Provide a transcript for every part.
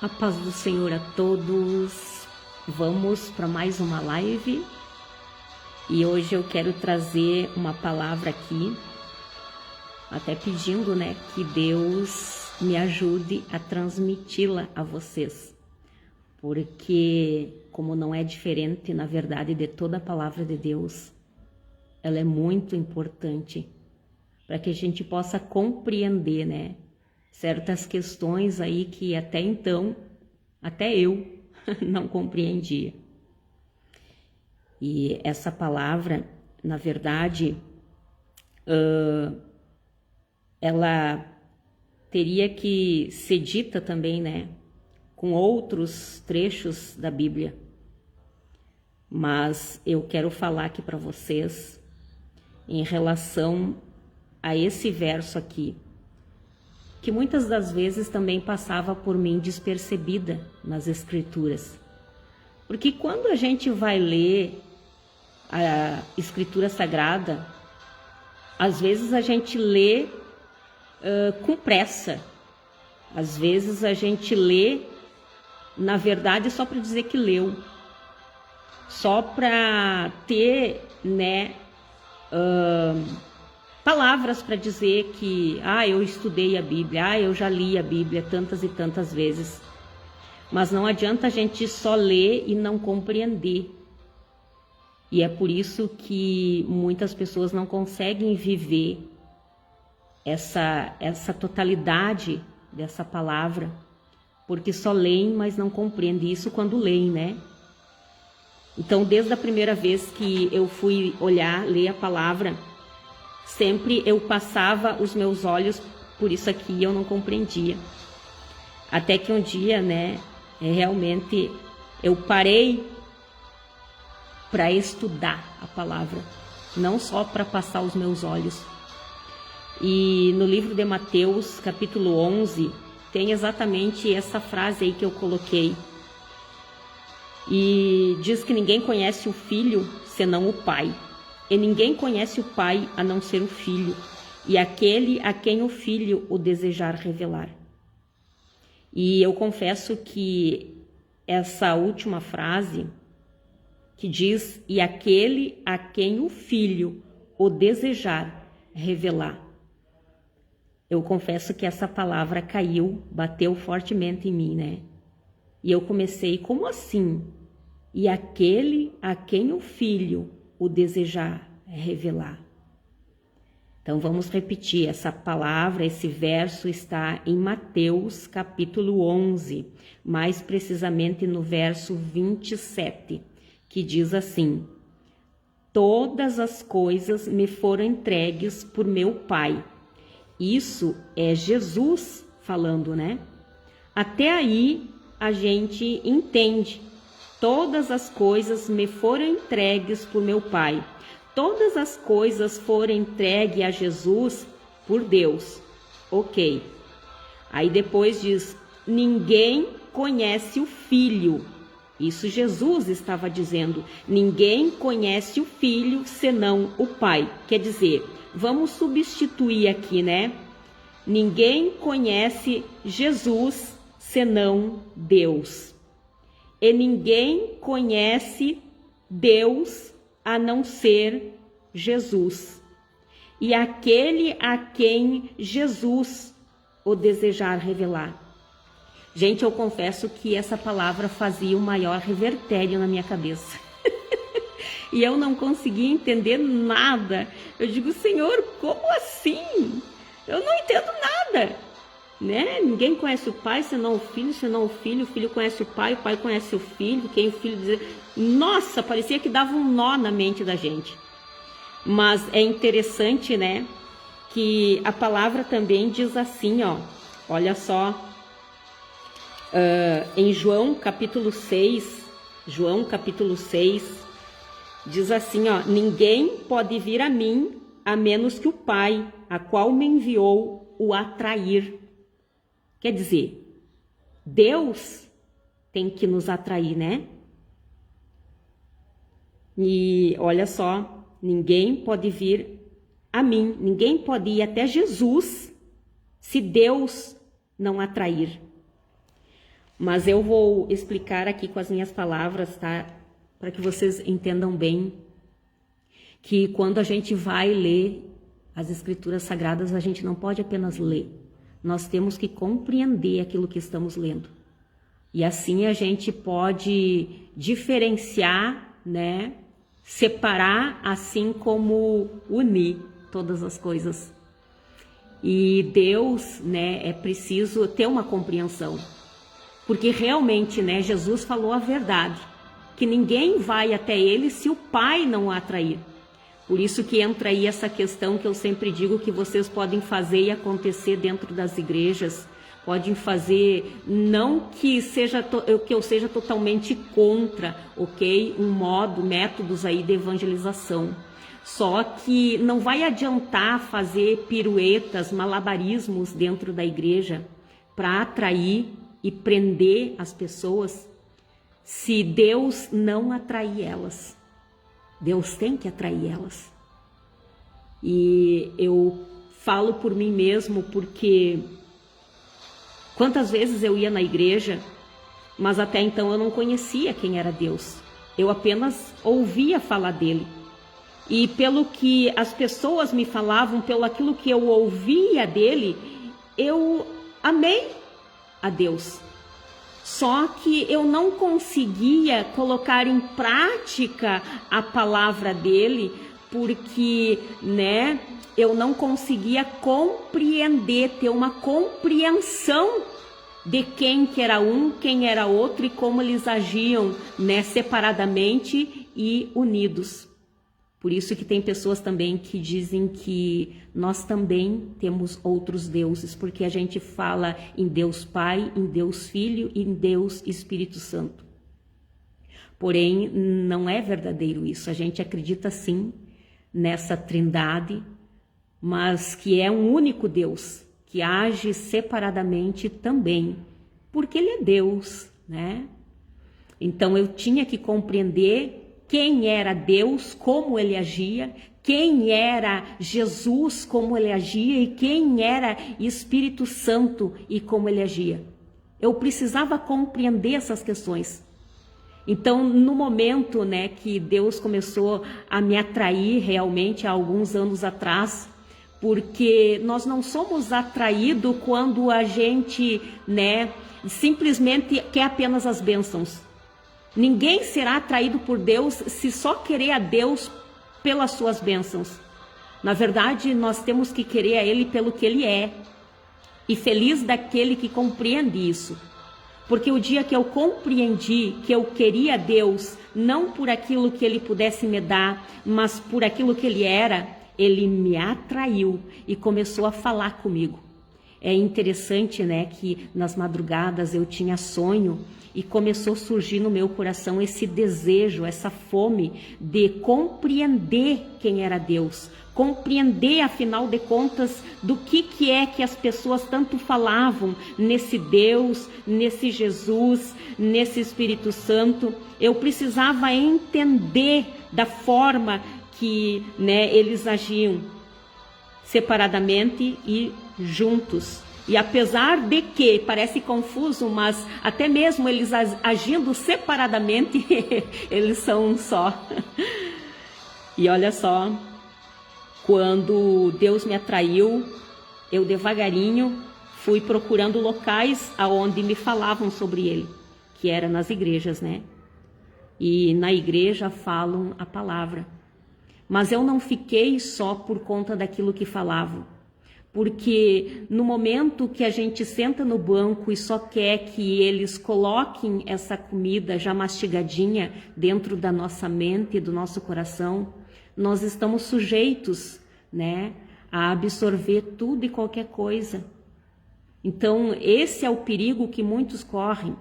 A paz do Senhor a todos. Vamos para mais uma live e hoje eu quero trazer uma palavra aqui, até pedindo, que Deus me ajude a transmiti-la a vocês, porque como não é diferente, na verdade, de toda a palavra de Deus, ela é muito importante para que a gente possa compreender, certas questões aí que até então, até eu não compreendia. E essa palavra, na verdade, ela teria que ser dita também, com outros trechos da Bíblia. Mas eu quero falar aqui para vocês em relação a esse verso aqui, que muitas das vezes também passava por mim despercebida nas Escrituras. Porque quando a gente vai ler a Escritura Sagrada, às vezes a gente lê com pressa. Às vezes a gente lê, na verdade, só para dizer que leu. Só para ter, palavras para dizer que, eu estudei a Bíblia, eu já li a Bíblia tantas e tantas vezes. Mas não adianta a gente só ler e não compreender. E é por isso que muitas pessoas não conseguem viver essa totalidade dessa palavra, porque só leem, mas não compreendem isso quando leem, Então, desde a primeira vez que eu fui ler a palavra, sempre eu passava os meus olhos por isso aqui e eu não compreendia. Até que um dia, realmente eu parei para estudar a palavra, não só para passar os meus olhos. E no livro de Mateus, capítulo 11, tem exatamente essa frase aí que eu coloquei. E diz que ninguém conhece o filho senão o pai. E ninguém conhece o pai a não ser o filho, e aquele a quem o filho o desejar revelar. E eu confesso que essa última frase, que diz, e aquele a quem o filho o desejar revelar, eu confesso que essa palavra caiu, bateu fortemente em mim, E eu comecei, como assim? E aquele a quem o filho o desejar revelar. Então vamos repetir, essa palavra, esse verso está em Mateus capítulo 11, mais precisamente no verso 27, que diz assim: todas as coisas me foram entregues por meu Pai. Isso é Jesus falando, Até aí a gente entende. Todas as coisas me foram entregues por meu Pai. Todas as coisas foram entregues a Jesus por Deus. Ok. Aí depois diz, ninguém conhece o Filho. Isso Jesus estava dizendo. Ninguém conhece o Filho senão o Pai. Quer dizer, vamos substituir aqui, Ninguém conhece Jesus senão Deus. E ninguém conhece Deus a não ser Jesus. E aquele a quem Jesus o desejar revelar. Gente, eu confesso que essa palavra fazia o maior revertério na minha cabeça. E eu não conseguia entender nada. Eu digo, Senhor, como assim? Eu não entendo nada. Ninguém conhece o pai senão o filho conhece o pai conhece o filho, quem o filho diz. Nossa, parecia que dava um nó na mente da gente. Mas é interessante, que a palavra também diz assim, olha só, em João capítulo 6, diz assim, ninguém pode vir a mim a menos que o Pai, a qual me enviou, o atrair. Quer dizer, Deus tem que nos atrair, E olha só, ninguém pode vir a mim, ninguém pode ir até Jesus se Deus não atrair. Mas eu vou explicar aqui com as minhas palavras, tá? Para que vocês entendam bem que quando a gente vai ler as Escrituras Sagradas, a gente não pode apenas ler. Nós temos que compreender aquilo que estamos lendo. E assim a gente pode diferenciar, né? Separar, assim como unir todas as coisas. E Deus, né, é preciso ter uma compreensão. Porque realmente, né, Jesus falou a verdade, que ninguém vai até ele se o Pai não o atrair. Por isso que entra aí essa questão que eu sempre digo que vocês podem fazer e acontecer dentro das igrejas, podem fazer, não que eu seja totalmente contra, ok? Métodos aí de evangelização. Só que não vai adiantar fazer piruetas, malabarismos dentro da igreja para atrair e prender as pessoas, se Deus não atrair elas. Deus tem que atrair elas. E eu falo por mim mesmo, porque quantas vezes eu ia na igreja, mas até então eu não conhecia quem era Deus. Eu apenas ouvia falar dele. E pelo que as pessoas me falavam, pelo aquilo que eu ouvia dele, eu amei a Deus. Só que eu não conseguia colocar em prática a palavra dele, porque, né, eu não conseguia compreender, ter uma compreensão de quem que era um, quem era outro e como eles agiam, né, separadamente e unidos. Por isso que tem pessoas também que dizem que nós também temos outros deuses, porque a gente fala em Deus Pai, em Deus Filho e em Deus Espírito Santo. Porém, não é verdadeiro isso. A gente acredita sim nessa trindade, mas que é um único Deus, que age separadamente também, porque Ele é Deus, né? Então eu tinha que compreender quem era Deus, como ele agia, quem era Jesus, como ele agia, e quem era Espírito Santo e como ele agia. Eu precisava compreender essas questões. Então, no momento, né, que Deus começou a me atrair realmente há alguns anos atrás, porque nós não somos atraídos quando a gente, né, simplesmente quer apenas as bênçãos. Ninguém será atraído por Deus se só querer a Deus pelas suas bênçãos. Na verdade, nós temos que querer a Ele pelo que Ele é. E feliz daquele que compreende isso. Porque o dia que eu compreendi que eu queria a Deus, não por aquilo que Ele pudesse me dar, mas por aquilo que Ele era, Ele me atraiu e começou a falar comigo. É interessante, né, que nas madrugadas eu tinha sonho e começou a surgir no meu coração esse desejo, essa fome de compreender quem era Deus, compreender, afinal de contas, do que é que as pessoas tanto falavam nesse Deus, nesse Jesus, nesse Espírito Santo. Eu precisava entender da forma que, né, eles agiam separadamente e juntos. E apesar de que parece confuso, mas até mesmo eles agindo separadamente, eles são um só. E olha só, quando Deus me atraiu, eu devagarinho fui procurando locais aonde me falavam sobre Ele, que era nas igrejas, né? E na igreja falam a palavra. Mas eu não fiquei só por conta daquilo que falavam. Porque no momento que a gente senta no banco e só quer que eles coloquem essa comida já mastigadinha dentro da nossa mente e do nosso coração, nós estamos sujeitos, né, a absorver tudo e qualquer coisa. Então, esse é o perigo que muitos correm.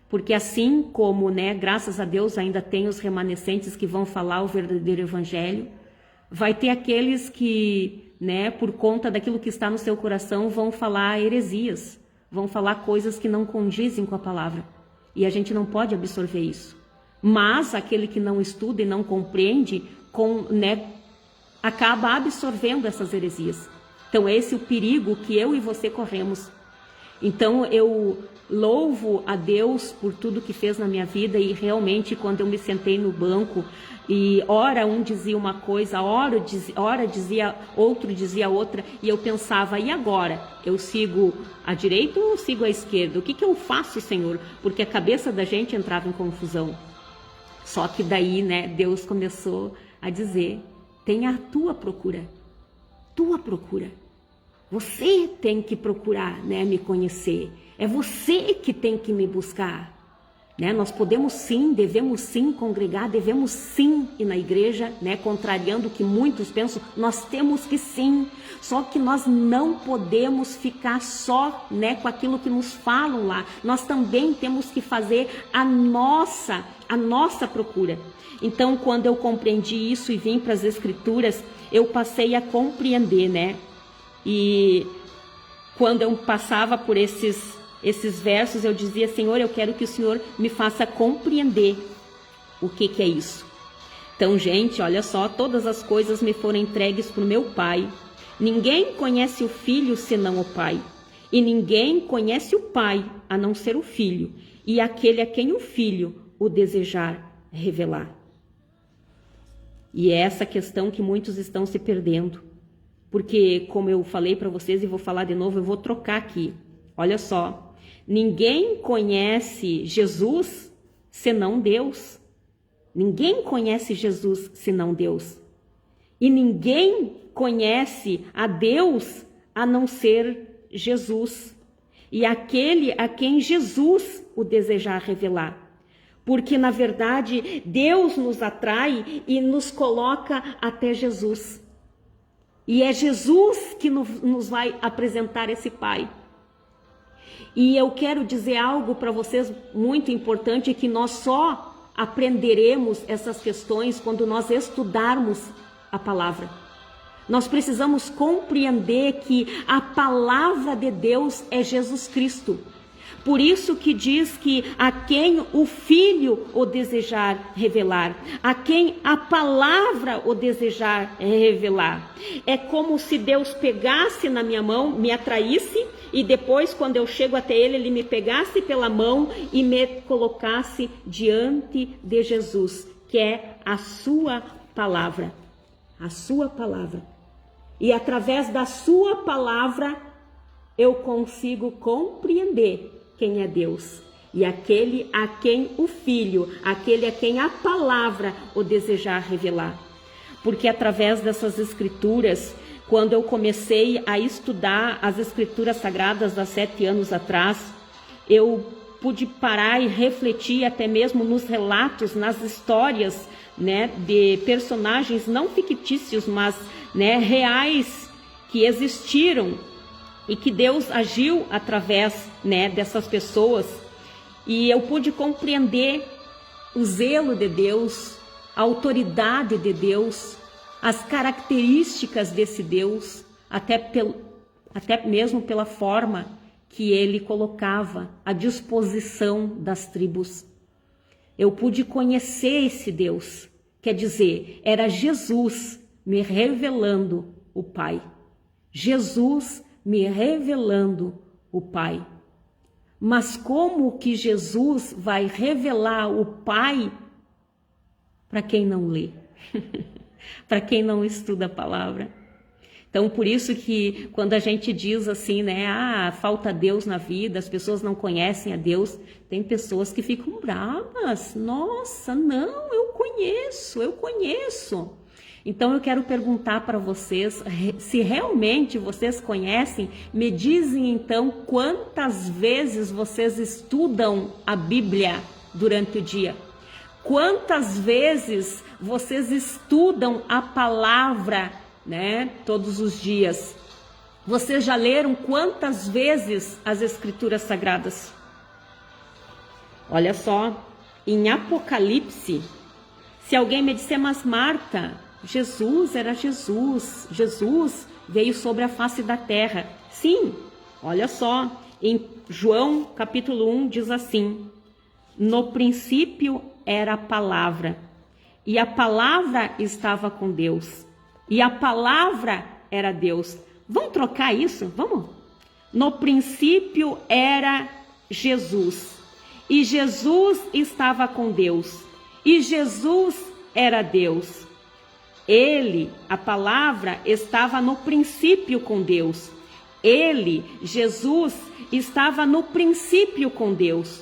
Porque assim como, né, graças a Deus ainda tem os remanescentes que vão falar o verdadeiro evangelho, vai ter aqueles que, né, por conta daquilo que está no seu coração, vão falar heresias, vão falar coisas que não condizem com a palavra. E a gente não pode absorver isso. Mas aquele que não estuda e não compreende, né, acaba absorvendo essas heresias. Então esse é o perigo que eu e você corremos. Então eu louvo a Deus por tudo que fez na minha vida, e realmente quando eu me sentei no banco e ora um dizia uma coisa, ora dizia outro, dizia outra, e eu pensava, e agora? Eu sigo à direita ou eu sigo à esquerda? O que eu faço, Senhor? Porque a cabeça da gente entrava em confusão. Só que daí, né, Deus começou a dizer, tem a tua procura. Você tem que procurar, né, me conhecer. É você que tem que me buscar. Né? Nós podemos sim, devemos sim congregar, devemos sim ir na igreja, né? Contrariando o que muitos pensam, nós temos que sim. Só que nós não podemos ficar só, né, com aquilo que nos falam lá. Nós também temos que fazer a nossa procura. Então, quando eu compreendi isso e vim para as Escrituras, eu passei a compreender, né? E quando eu passava por esses versos, eu dizia, Senhor, eu quero que o Senhor me faça compreender o que é isso. Então, gente, olha só, todas as coisas me foram entregues por meu Pai. Ninguém conhece o Filho senão o Pai. E ninguém conhece o Pai a não ser o Filho, e aquele a quem o Filho o desejar revelar. E é essa questão que muitos estão se perdendo. Porque, como eu falei para vocês e vou falar de novo, eu vou trocar aqui. Olha só, ninguém conhece Jesus senão Deus. Ninguém conhece Jesus senão Deus. E ninguém conhece a Deus a não ser Jesus. E aquele a quem Jesus o desejar revelar. Porque, na verdade, Deus nos atrai e nos coloca até Jesus. E é Jesus que nos vai apresentar esse Pai. E eu quero dizer algo para vocês muito importante, que nós só aprenderemos essas questões quando nós estudarmos a palavra. Nós precisamos compreender que a palavra de Deus é Jesus Cristo. Por isso que diz que a quem o Filho o desejar revelar, a quem a palavra o desejar revelar. É como se Deus pegasse na minha mão, me atraísse, e depois, quando eu chego até Ele me pegasse pela mão e me colocasse diante de Jesus, que é a sua palavra. A sua palavra. E através da sua palavra, eu consigo compreender quem é Deus. E aquele a quem o Filho, aquele a quem a palavra o desejar revelar. Porque através dessas escrituras, quando eu comecei a estudar as escrituras sagradas há 7 anos atrás, eu pude parar e refletir até mesmo nos relatos, nas histórias, né, de personagens não fictícios, mas, né, reais, que existiram e que Deus agiu através, né, dessas pessoas. E eu pude compreender o zelo de Deus, a autoridade de Deus, as características desse Deus, até mesmo pela forma que Ele colocava à disposição das tribos. Eu pude conhecer esse Deus, quer dizer, era Jesus me revelando o Pai. Jesus me revelando o Pai. Mas como que Jesus vai revelar o Pai para quem não lê? Para quem não estuda a palavra? Então, por isso que quando a gente diz assim, né, falta Deus na vida, as pessoas não conhecem a Deus, tem pessoas que ficam bravas. Nossa, não, eu conheço. Então, eu quero perguntar para vocês, se realmente vocês conhecem, me dizem então quantas vezes vocês estudam a Bíblia durante o dia? Quantas vezes vocês estudam a palavra, né, todos os dias? Vocês já leram quantas vezes as Escrituras Sagradas? Olha só, em Apocalipse, se alguém me disser, mas Marta, Jesus era Jesus, Jesus veio sobre a face da terra. Sim, olha só, em João capítulo 1 diz assim, no princípio era a palavra, e a palavra estava com Deus, e a palavra era Deus. Vamos trocar isso? Vamos? No princípio era Jesus, e Jesus estava com Deus, e Jesus era Deus. Ele, a palavra, estava no princípio com Deus. Ele, Jesus, estava no princípio com Deus.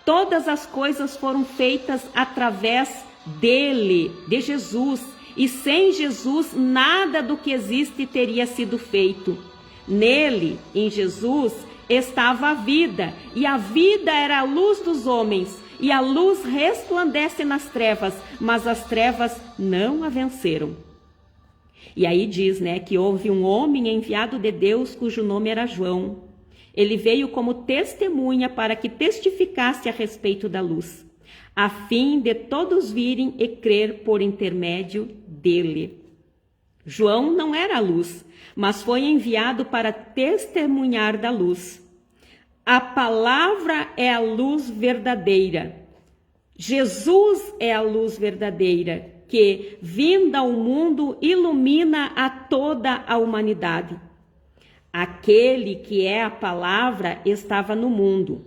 Todas as coisas foram feitas através dele, de Jesus, e sem Jesus nada do que existe teria sido feito. Nele, em Jesus, estava a vida, e a vida era a luz dos homens, e a luz resplandece nas trevas, mas as trevas não a venceram. E aí diz, que houve um homem enviado de Deus cujo nome era João. Ele veio como testemunha para que testificasse a respeito da luz, a fim de todos virem e crer por intermédio dele. João não era a luz, mas foi enviado para testemunhar da luz. A palavra é a luz verdadeira. Jesus é a luz verdadeira, que, vinda ao mundo, ilumina a toda a humanidade. Aquele que é a palavra estava no mundo.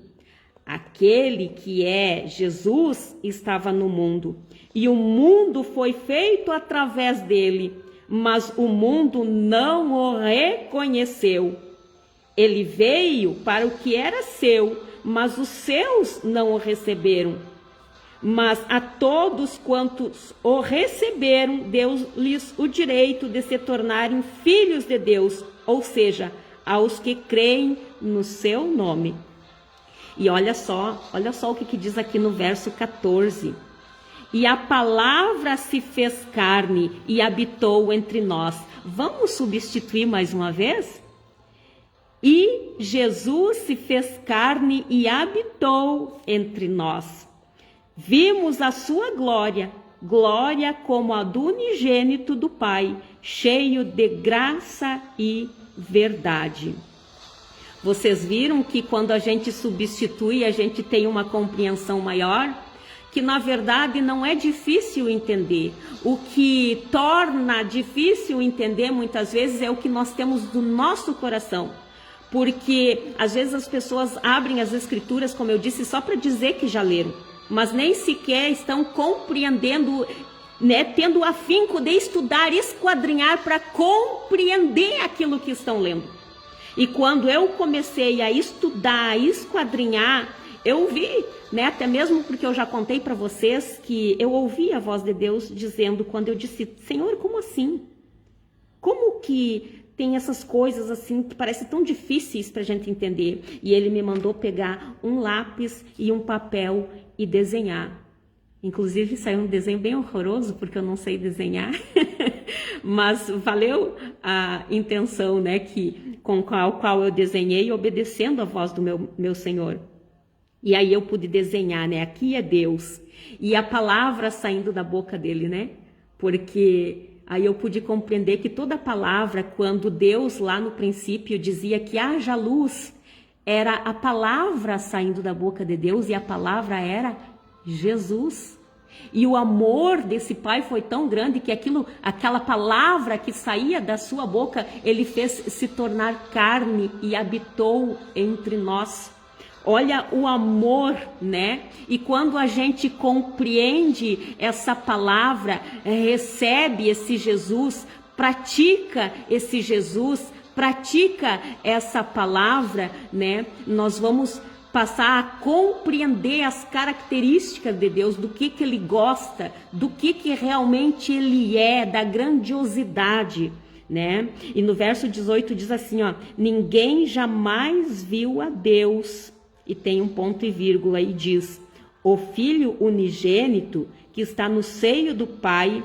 Aquele que é Jesus estava no mundo. E o mundo foi feito através dele, mas o mundo não o reconheceu. Ele veio para o que era seu, mas os seus não o receberam. Mas a todos quantos o receberam, deu-lhes o direito de se tornarem filhos de Deus, ou seja, aos que creem no seu nome. E olha só o que diz aqui no verso 14. E a palavra se fez carne e habitou entre nós. Vamos substituir mais uma vez? E Jesus se fez carne e habitou entre nós. Vimos a sua glória, glória como a do unigênito do Pai, cheio de graça e verdade. Vocês viram que quando a gente substitui, a gente tem uma compreensão maior? Que na verdade não é difícil entender. O que torna difícil entender muitas vezes é o que nós temos do nosso coração. Porque às vezes as pessoas abrem as escrituras, como eu disse, só para dizer que já leram, mas nem sequer estão compreendendo, tendo o afinco de estudar, esquadrinhar para compreender aquilo que estão lendo. E quando eu comecei a estudar, a esquadrinhar, eu vi, até mesmo porque eu já contei para vocês que eu ouvi a voz de Deus dizendo, quando eu disse, Senhor, como assim? Como que tem essas coisas assim que parecem tão difíceis para a gente entender? E ele me mandou pegar um lápis e um papel e desenhar. Inclusive saiu um desenho bem horroroso, porque eu não sei desenhar, mas valeu a intenção, com a qual eu desenhei, obedecendo a voz do meu Senhor. E aí eu pude desenhar, aqui é Deus, e a palavra saindo da boca dele, porque aí eu pude compreender que toda palavra, quando Deus lá no princípio dizia que haja luz, era a palavra saindo da boca de Deus, e a palavra era Jesus. E o amor desse Pai foi tão grande que aquela palavra que saía da sua boca, ele fez se tornar carne e habitou entre nós. Olha o amor, E quando a gente compreende essa palavra, recebe esse Jesus, pratica esse Jesus, pratica essa palavra, Nós vamos passar a compreender as características de Deus, do que ele gosta, do que realmente ele é, da grandiosidade, E no verso 18 diz assim, ninguém jamais viu a Deus, e tem um ponto e vírgula, e diz, o Filho unigênito que está no seio do Pai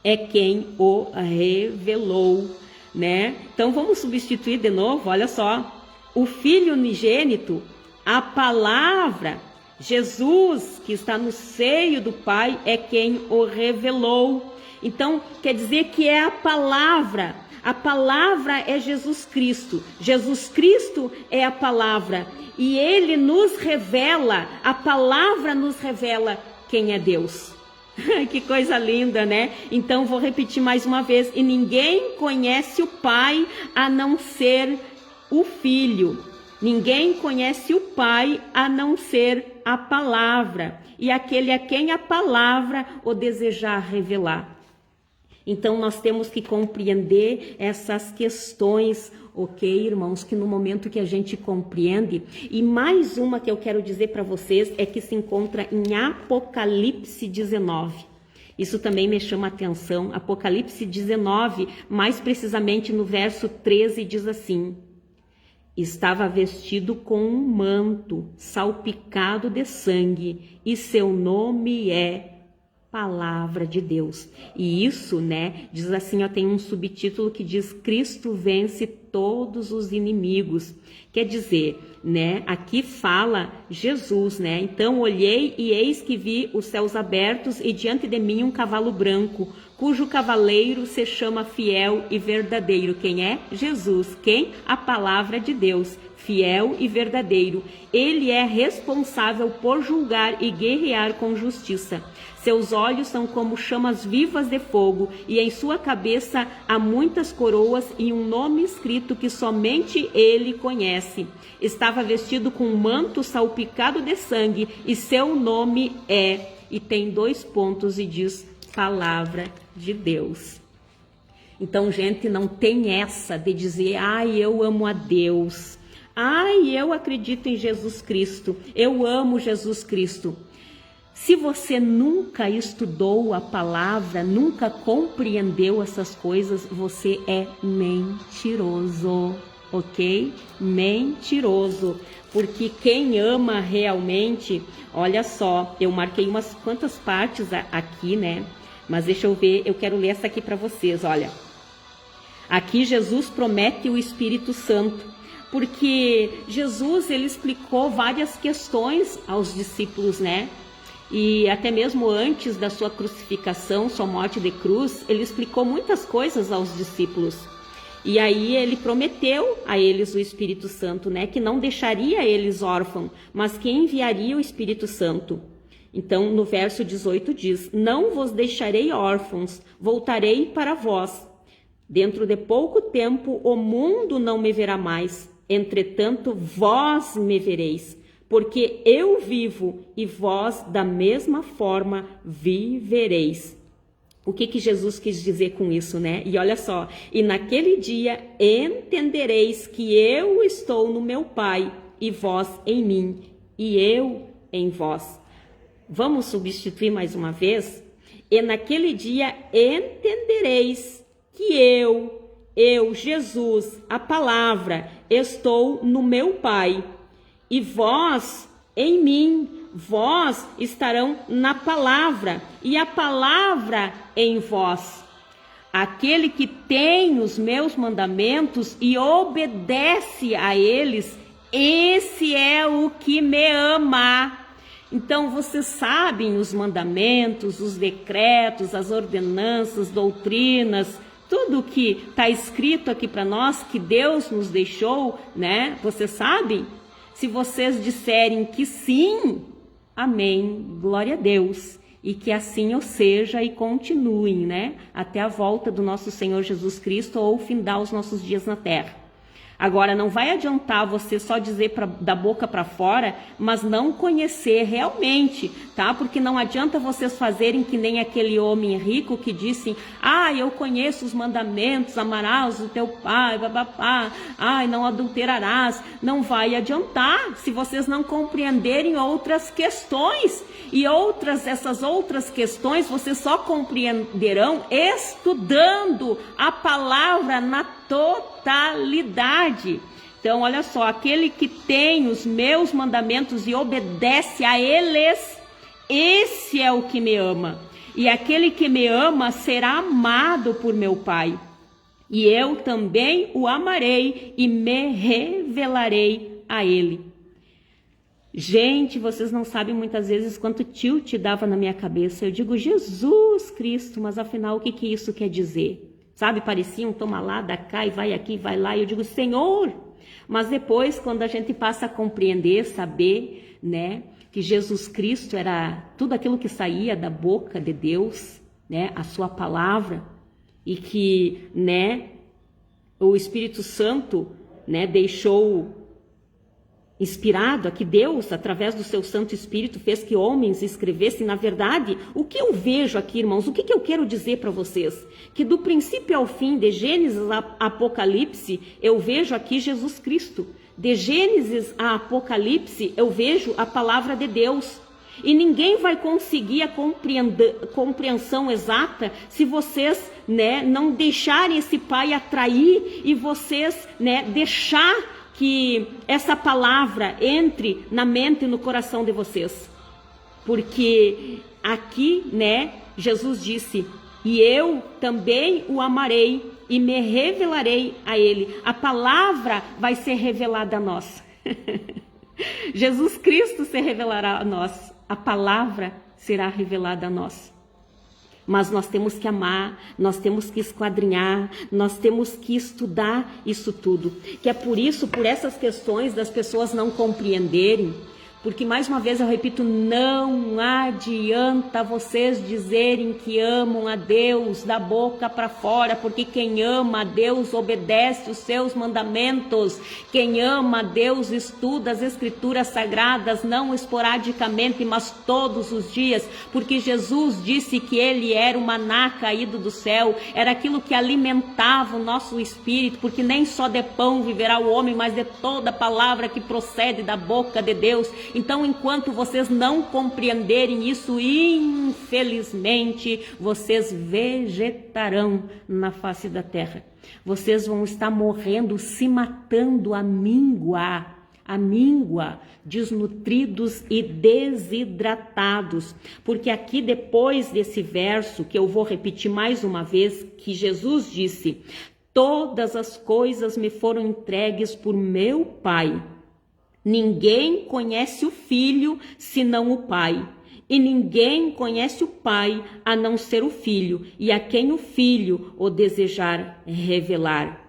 é quem o revelou, Então vamos substituir de novo, olha só, o Filho unigênito, a palavra, Jesus que está no seio do Pai é quem o revelou. Então quer dizer que é a palavra é Jesus Cristo é a palavra, e ele nos revela, a palavra nos revela quem é Deus. Que coisa linda, Então vou repetir mais uma vez, e ninguém conhece o Pai a não ser o Filho. Ninguém conhece o Pai a não ser a palavra, e aquele a quem a palavra o desejar revelar. Então nós temos que compreender essas questões, ok, irmãos, que no momento que a gente compreende, e mais uma que eu quero dizer para vocês é que se encontra em Apocalipse 19. Isso também me chama a atenção. Apocalipse 19, mais precisamente no verso 13, diz assim: estava vestido com um manto salpicado de sangue, e seu nome é Palavra de Deus. E isso, né, diz assim, ó, tem um subtítulo que diz: Cristo vence todos os inimigos. Quer dizer, né, aqui fala Jesus, né? Então olhei e eis que vi os céus abertos e diante de mim um cavalo branco, cujo cavaleiro se chama Fiel e Verdadeiro. Quem é? Jesus. Quem? A Palavra de Deus. Fiel e verdadeiro. Ele é responsável por julgar e guerrear com justiça. Seus olhos são como chamas vivas de fogo, e em sua cabeça há muitas coroas e um nome escrito que somente ele conhece. Estava vestido com um manto salpicado de sangue, e seu nome é, e tem 2 pontos e diz Palavra de Deus. Então, gente, não tem essa de dizer, ai, eu amo a Deus. Ai, eu acredito em Jesus Cristo, eu amo Jesus Cristo. Se você nunca estudou a palavra, nunca compreendeu essas coisas, você é mentiroso, ok? Mentiroso. Porque quem ama realmente, olha só, eu marquei umas quantas partes aqui, né? Mas deixa eu ver, eu quero ler essa aqui para vocês, olha. Aqui Jesus promete o Espírito Santo. Porque Jesus, ele explicou várias questões aos discípulos, né? E até mesmo antes da sua crucificação, sua morte de cruz, ele explicou muitas coisas aos discípulos. E aí ele prometeu a eles o Espírito Santo, né? Que não deixaria eles órfãos, mas que enviaria o Espírito Santo. Então, no verso 18 diz: não vos deixarei órfãos, voltarei para vós. Dentro de pouco tempo o mundo não me verá mais. Entretanto, vós me vereis, porque eu vivo e vós da mesma forma vivereis. O que Jesus quis dizer com isso, né? E olha só, e naquele dia entendereis que eu estou no meu Pai e vós em mim e eu em vós. Vamos substituir mais uma vez? E naquele dia entendereis que eu, Jesus, a palavra, estou no meu Pai, e vós em mim, vós estarão na palavra, e a palavra em vós. Aquele que tem os meus mandamentos e obedece a eles, esse é o que me ama. Então, vocês sabem os mandamentos, os decretos, as ordenanças, doutrinas, tudo que está escrito aqui para nós, que Deus nos deixou, né? Vocês sabem? Se vocês disserem que sim, amém, glória a Deus. E que assim o seja e continuem, né? Até a volta do nosso Senhor Jesus Cristo ou findar os nossos dias na terra. Agora, não vai adiantar você só dizer da boca para fora, mas não conhecer realmente, tá? Porque não adianta vocês fazerem que nem aquele homem rico que disse: ah, eu conheço os mandamentos, amarás o teu pai, babapá, ai, não adulterarás. Não vai adiantar se vocês não compreenderem outras questões. E essas outras questões vocês só compreenderão estudando a palavra na totalidade. Então, olha só, aquele que tem os meus mandamentos e obedece a eles, esse é o que me ama. E aquele que me ama será amado por meu Pai. E eu também o amarei e me revelarei a ele. Gente, vocês não sabem muitas vezes quanto tilt dava na minha cabeça. Eu digo, Jesus Cristo, mas afinal, o que isso quer dizer? Sabe, parecia um toma lá, dá cá, e vai aqui, vai lá. E eu digo, Senhor. Mas depois, quando a gente passa a compreender, saber, né, que Jesus Cristo era tudo aquilo que saía da boca de Deus, né, a sua palavra, e que, né, o Espírito Santo, né, deixou inspirado, a que Deus, através do seu Santo Espírito, fez que homens escrevessem. Na verdade, o que eu vejo aqui, irmãos, o que eu quero dizer para vocês? Que do princípio ao fim, de Gênesis a Apocalipse, eu vejo aqui Jesus Cristo. De Gênesis a Apocalipse, eu vejo a palavra de Deus. E ninguém vai conseguir a compreensão exata se vocês, né, não deixarem esse Pai atrair e vocês, né, deixar que essa palavra entre na mente e no coração de vocês. Porque aqui, né, Jesus disse: e eu também o amarei e me revelarei a ele. A palavra vai ser revelada a nós. Jesus Cristo se revelará a nós. A palavra será revelada a nós. Mas nós temos que amar, nós temos que esquadrinhar, nós temos que estudar isso tudo. Que é por isso, por essas questões das pessoas não compreenderem, porque, mais uma vez eu repito, não adianta vocês dizerem que amam a Deus da boca para fora, porque quem ama a Deus obedece os seus mandamentos. Quem ama a Deus estuda as Escrituras Sagradas, não esporadicamente, mas todos os dias, porque Jesus disse que Ele era o maná caído do céu, era aquilo que alimentava o nosso espírito, porque nem só de pão viverá o homem, mas de toda palavra que procede da boca de Deus. Então, enquanto vocês não compreenderem isso, infelizmente, vocês vegetarão na face da terra. Vocês vão estar morrendo, se matando à míngua, desnutridos e desidratados. Porque aqui, depois desse verso, que eu vou repetir mais uma vez, que Jesus disse: todas as coisas me foram entregues por meu Pai. Ninguém conhece o Filho senão o Pai, e ninguém conhece o Pai a não ser o Filho, e a quem o Filho o desejar revelar.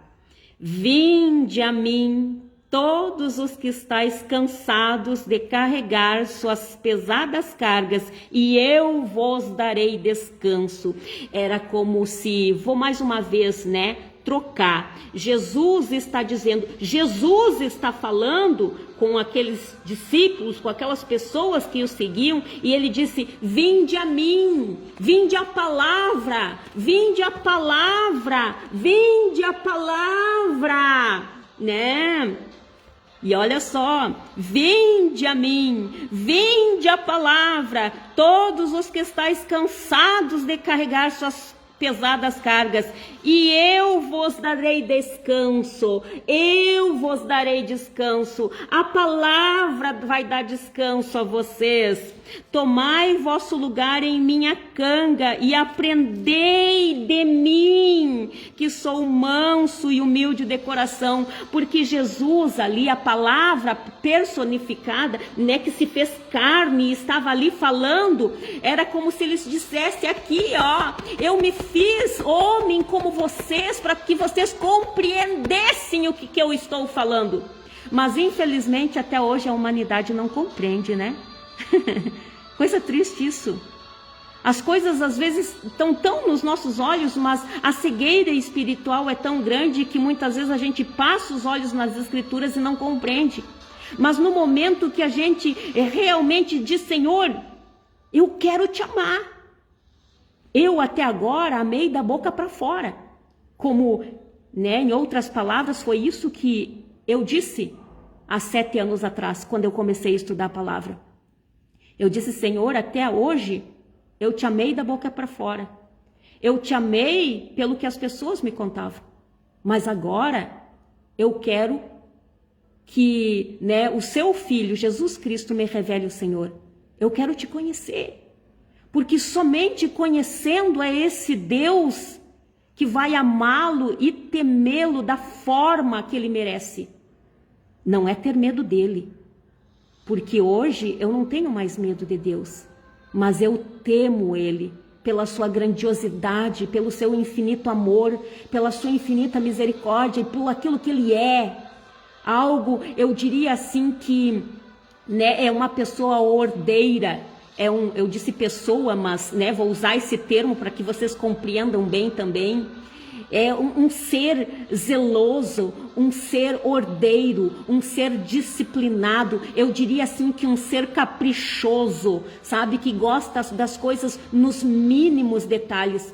Vinde a mim, todos os que estáis cansados de carregar suas pesadas cargas, e eu vos darei descanso. Era como se, vou mais uma vez, né, trocar. Jesus está dizendo, Jesus está falando com aqueles discípulos, com aquelas pessoas que o seguiam, e ele disse: vinde a mim, vinde a palavra, vinde a palavra, vinde a palavra, né? E olha só, vinde a mim, vinde a palavra, todos os que estáis cansados de carregar suas pesadas cargas, e eu vos darei descanso, eu vos darei descanso. A palavra vai dar descanso a vocês. Tomai vosso lugar em minha canga e aprendei de mim, que sou manso e humilde de coração. Porque Jesus ali, a palavra personificada, né, que se fez carne e estava ali falando, era como se ele dissesse aqui, ó, eu me fiz homem como vocês, para que vocês compreendessem o que eu estou falando. Mas infelizmente até hoje a humanidade não compreende, né? Coisa triste isso. As coisas às vezes estão tão nos nossos olhos, mas a cegueira espiritual é tão grande que muitas vezes a gente passa os olhos nas Escrituras e não compreende. Mas no momento que a gente realmente diz: Senhor, eu quero te amar. Eu até agora amei da boca para fora. Como, né, em outras palavras, foi isso que eu disse há 7 anos atrás, quando eu comecei a estudar a palavra. Eu disse: Senhor, até hoje eu te amei da boca para fora. Eu te amei pelo que as pessoas me contavam. Mas agora eu quero que, né, o seu Filho, Jesus Cristo, me revele o Senhor. Eu quero te conhecer. Porque somente conhecendo a esse Deus que vai amá-lo e temê-lo da forma que ele merece. Não é ter medo dele. Porque hoje eu não tenho mais medo de Deus, mas eu temo Ele pela sua grandiosidade, pelo seu infinito amor, pela sua infinita misericórdia e por aquilo que Ele é. Algo, eu diria assim que, né, é uma pessoa ordeira. Eu disse pessoa, mas, né, vou usar esse termo para que vocês compreendam bem também. é um ser zeloso, um ser ordeiro, um ser disciplinado, eu diria assim que um ser caprichoso, sabe, que gosta das coisas nos mínimos detalhes.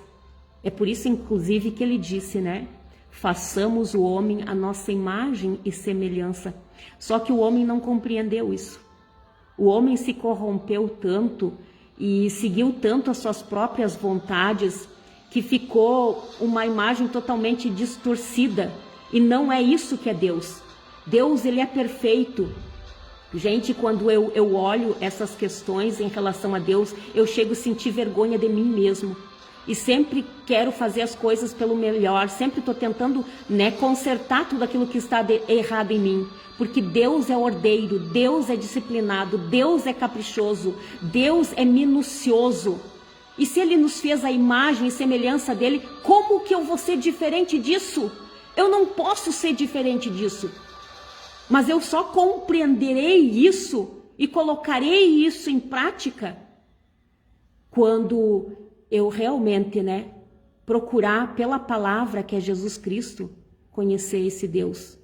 É por isso, inclusive, que ele disse, né? Façamos o homem a nossa imagem e semelhança. Só que o homem não compreendeu isso. O homem se corrompeu tanto e seguiu tanto as suas próprias vontades que ficou uma imagem totalmente distorcida. E não é isso que é Deus. Deus, ele é perfeito. Gente, quando eu olho essas questões em relação a Deus, eu chego a sentir vergonha de mim mesmo. E sempre quero fazer as coisas pelo melhor, sempre estou tentando, né, consertar tudo aquilo que está errado em mim. Porque Deus é ordeiro, Deus é disciplinado, Deus é caprichoso, Deus é minucioso. E se Ele nos fez a imagem e semelhança dEle, como que eu vou ser diferente disso? Eu não posso ser diferente disso. Mas eu só compreenderei isso e colocarei isso em prática quando eu realmente, né, procurar pela palavra que é Jesus Cristo, conhecer esse Deus.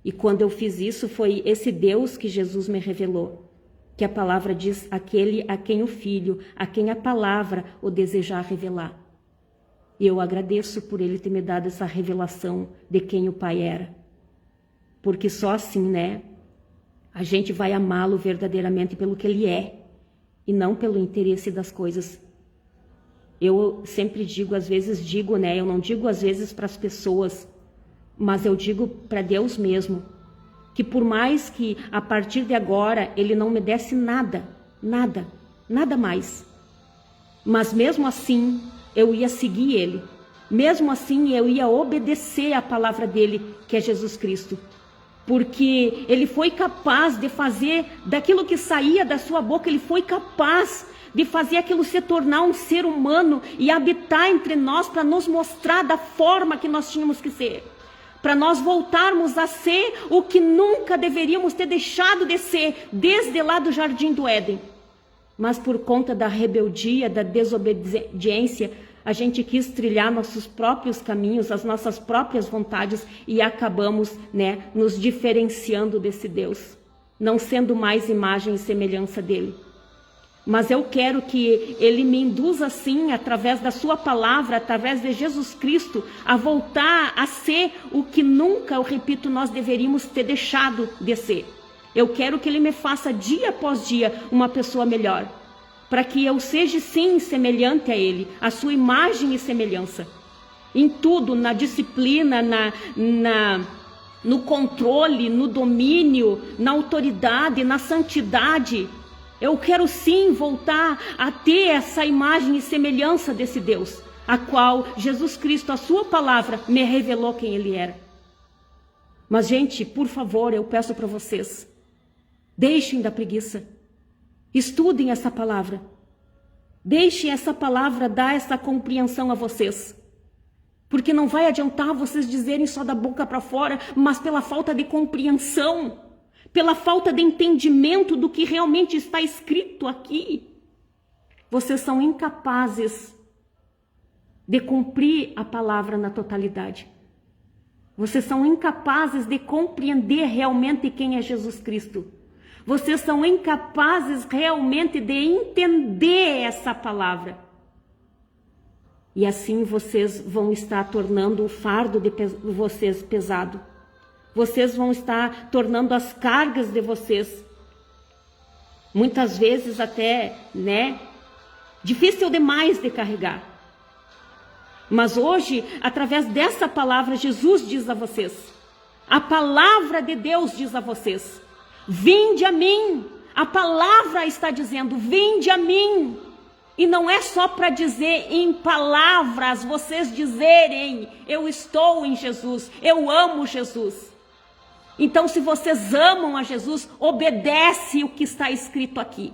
E quando eu fiz isso, foi esse Deus que Jesus me revelou. Que a palavra diz, aquele a quem o Filho, a quem a palavra o desejar revelar. E eu agradeço por ele ter me dado essa revelação de quem o Pai era. Porque só assim, né, a gente vai amá-lo verdadeiramente pelo que ele é, e não pelo interesse das coisas. Eu sempre digo, às vezes digo, né, eu não digo às vezes para as pessoas, mas eu digo para Deus mesmo, que por mais que a partir de agora ele não me desse nada mais, mas mesmo assim eu ia seguir ele, mesmo assim eu ia obedecer a palavra dele, que é Jesus Cristo, porque ele foi capaz de fazer daquilo que saía da sua boca, ele foi capaz de fazer aquilo se tornar um ser humano e habitar entre nós para nos mostrar da forma que nós tínhamos que ser. Para nós voltarmos a ser o que nunca deveríamos ter deixado de ser, desde lá do Jardim do Éden. Mas por conta da rebeldia, da desobediência, a gente quis trilhar nossos próprios caminhos, as nossas próprias vontades e acabamos, né, nos diferenciando desse Deus, não sendo mais imagem e semelhança dele. Mas eu quero que ele me induza sim, através da sua palavra, através de Jesus Cristo, a voltar a ser o que nunca, eu repito, nós deveríamos ter deixado de ser. Eu quero que ele me faça dia após dia uma pessoa melhor, para que eu seja sim semelhante a ele, a sua imagem e semelhança. Em tudo, na disciplina, no controle, no domínio, na autoridade, na santidade. Eu quero sim voltar a ter essa imagem e semelhança desse Deus, a qual Jesus Cristo, a sua palavra, me revelou quem ele era. Mas, gente, por favor, eu peço para vocês, deixem da preguiça, estudem essa palavra, deixem essa palavra dar essa compreensão a vocês, porque não vai adiantar vocês dizerem só da boca para fora, mas pela falta de compreensão, pela falta de entendimento do que realmente está escrito aqui, vocês são incapazes de cumprir a palavra na totalidade. Vocês são incapazes de compreender realmente quem é Jesus Cristo. Vocês são incapazes realmente de entender essa palavra. E assim vocês vão estar tornando o fardo de vocês pesado. Vocês vão estar tornando as cargas de vocês, muitas vezes até, né, difícil demais de carregar. Mas hoje, através dessa palavra, Jesus diz a vocês, a palavra de Deus diz a vocês, vinde a mim. A palavra está dizendo, vinde a mim. E não é só para dizer em palavras, vocês dizerem, eu estou em Jesus, eu amo Jesus. Então, se vocês amam a Jesus, obedece o que está escrito aqui.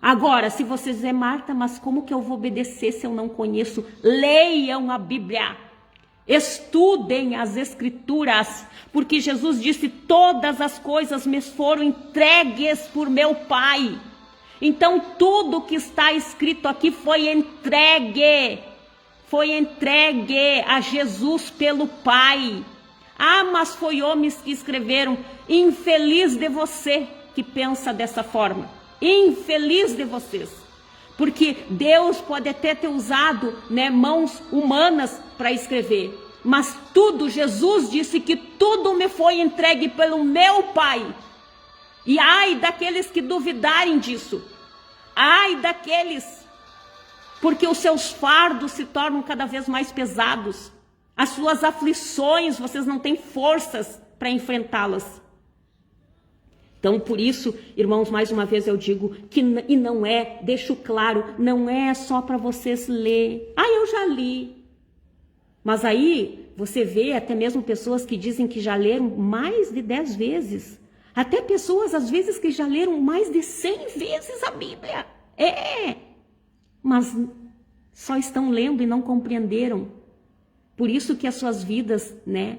Agora, se vocês dizem, Marta, mas como que eu vou obedecer se eu não conheço? Leiam a Bíblia, estudem as Escrituras, porque Jesus disse, todas as coisas me foram entregues por meu Pai. Então, tudo que está escrito aqui foi entregue, foi entregue a Jesus pelo Pai. Ah, mas foi homens que escreveram. Infeliz de você que pensa dessa forma. Infeliz de vocês. Porque Deus pode até ter usado, né, mãos humanas para escrever. Mas tudo, Jesus disse que tudo me foi entregue pelo meu Pai. E ai daqueles que duvidarem disso. Ai daqueles, porque os seus fardos se tornam cada vez mais pesados. As suas aflições, vocês não têm forças para enfrentá-las. Então, por isso, irmãos, mais uma vez eu digo que, e não é, deixo claro, não é só para vocês ler. Ah, eu já li. Mas aí, você vê até mesmo pessoas que dizem que já leram mais de 10 vezes. Até pessoas, às vezes, que já leram mais de 100 vezes a Bíblia. Mas só estão lendo e não compreenderam. Por isso que as suas vidas, né,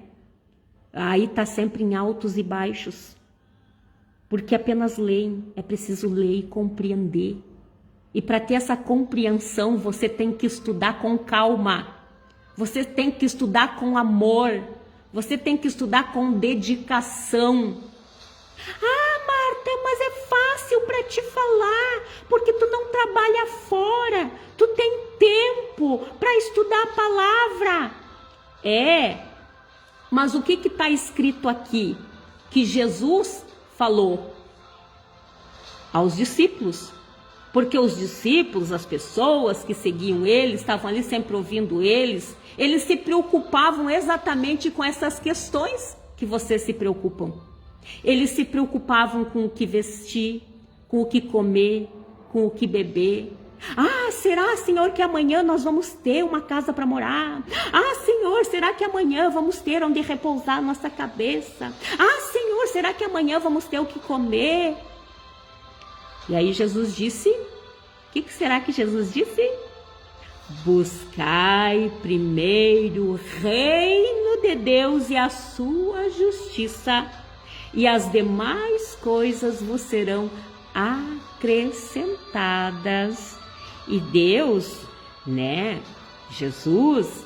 aí está sempre em altos e baixos. Porque apenas leem, é preciso ler e compreender. E para ter essa compreensão, você tem que estudar com calma. Você tem que estudar com amor. Você tem que estudar com dedicação. Ah, Marta, mas é fácil para te falar, porque tu não trabalha fora, tu tem tempo para estudar a palavra. Mas o que está escrito aqui? Que Jesus falou aos discípulos, porque os discípulos, as pessoas que seguiam ele, estavam ali sempre ouvindo eles se preocupavam exatamente com essas questões que vocês se preocupam. Eles se preocupavam com o que vestir, com o que comer, com o que beber. Ah, será, Senhor, que amanhã nós vamos ter uma casa para morar? Ah, Senhor, será que amanhã vamos ter onde repousar nossa cabeça? Ah, Senhor, será que amanhã vamos ter o que comer? E aí Jesus disse, o que será que Jesus disse? Buscai primeiro o reino de Deus e a sua justiça, e as demais coisas vos serão acrescentadas. E Deus, né, Jesus,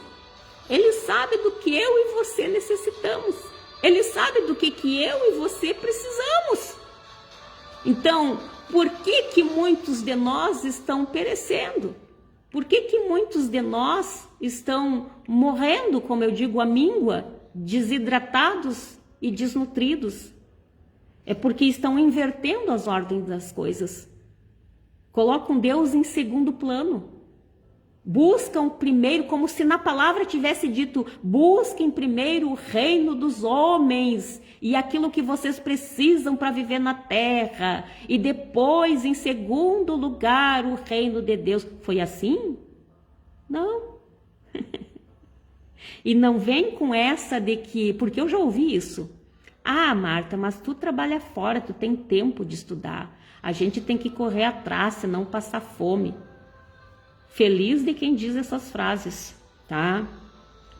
Ele sabe do que eu e você necessitamos. Ele sabe do que eu e você precisamos. Então, por que muitos de nós estão perecendo? Por que muitos de nós estão morrendo, como eu digo, à míngua, desidratados e desnutridos? É porque estão invertendo as ordens das coisas. Colocam Deus em segundo plano. Buscam primeiro, como se na palavra tivesse dito, busquem primeiro o reino dos homens e aquilo que vocês precisam para viver na terra. E depois, em segundo lugar, o reino de Deus. Foi assim? Não. E não vem com essa de que, porque eu já ouvi isso. Ah, Marta, mas tu trabalha fora, tu tem tempo de estudar. A gente tem que correr atrás, senão passar fome. Feliz de quem diz essas frases, tá?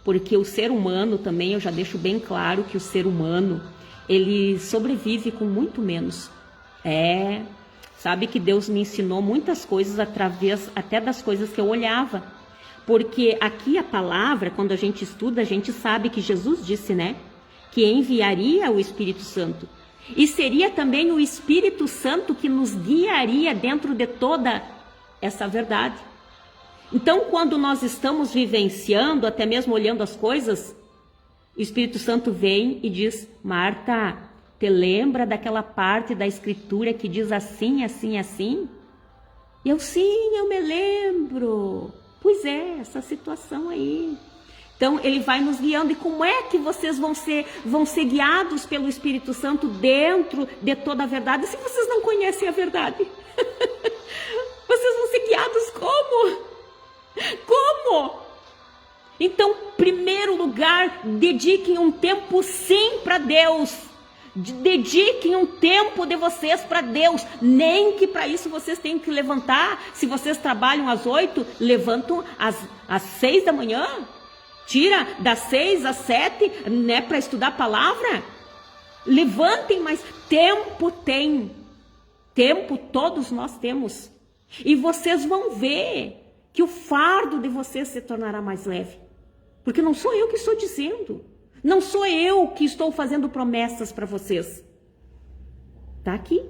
Porque o ser humano também, eu já deixo bem claro que o ser humano, ele sobrevive com muito menos. Sabe que Deus me ensinou muitas coisas através até das coisas que eu olhava. Porque aqui a palavra, quando a gente estuda, a gente sabe que Jesus disse, né? Que enviaria o Espírito Santo. E seria também o Espírito Santo que nos guiaria dentro de toda essa verdade. Então, quando nós estamos vivenciando, até mesmo olhando as coisas, o Espírito Santo vem e diz, Marta, te lembra daquela parte da Escritura que diz assim, assim, assim? E eu, sim, eu me lembro. Pois é, essa situação aí. Então, ele vai nos guiando. E como é que vocês vão ser guiados pelo Espírito Santo dentro de toda a verdade, se vocês não conhecem a verdade? Vocês vão ser guiados como? Como? Então, primeiro lugar, dediquem um tempo sim para Deus. Dediquem um tempo de vocês para Deus. Nem que para isso vocês tenham que levantar. Se vocês trabalham às 8, levantam às 6 da manhã. Tira das 6 às 7, né, para estudar a palavra. Levantem, mas tempo tem. Tempo todos nós temos. E vocês vão ver que o fardo de vocês se tornará mais leve. Porque não sou eu que estou dizendo. Não sou eu que estou fazendo promessas para vocês. Está aqui.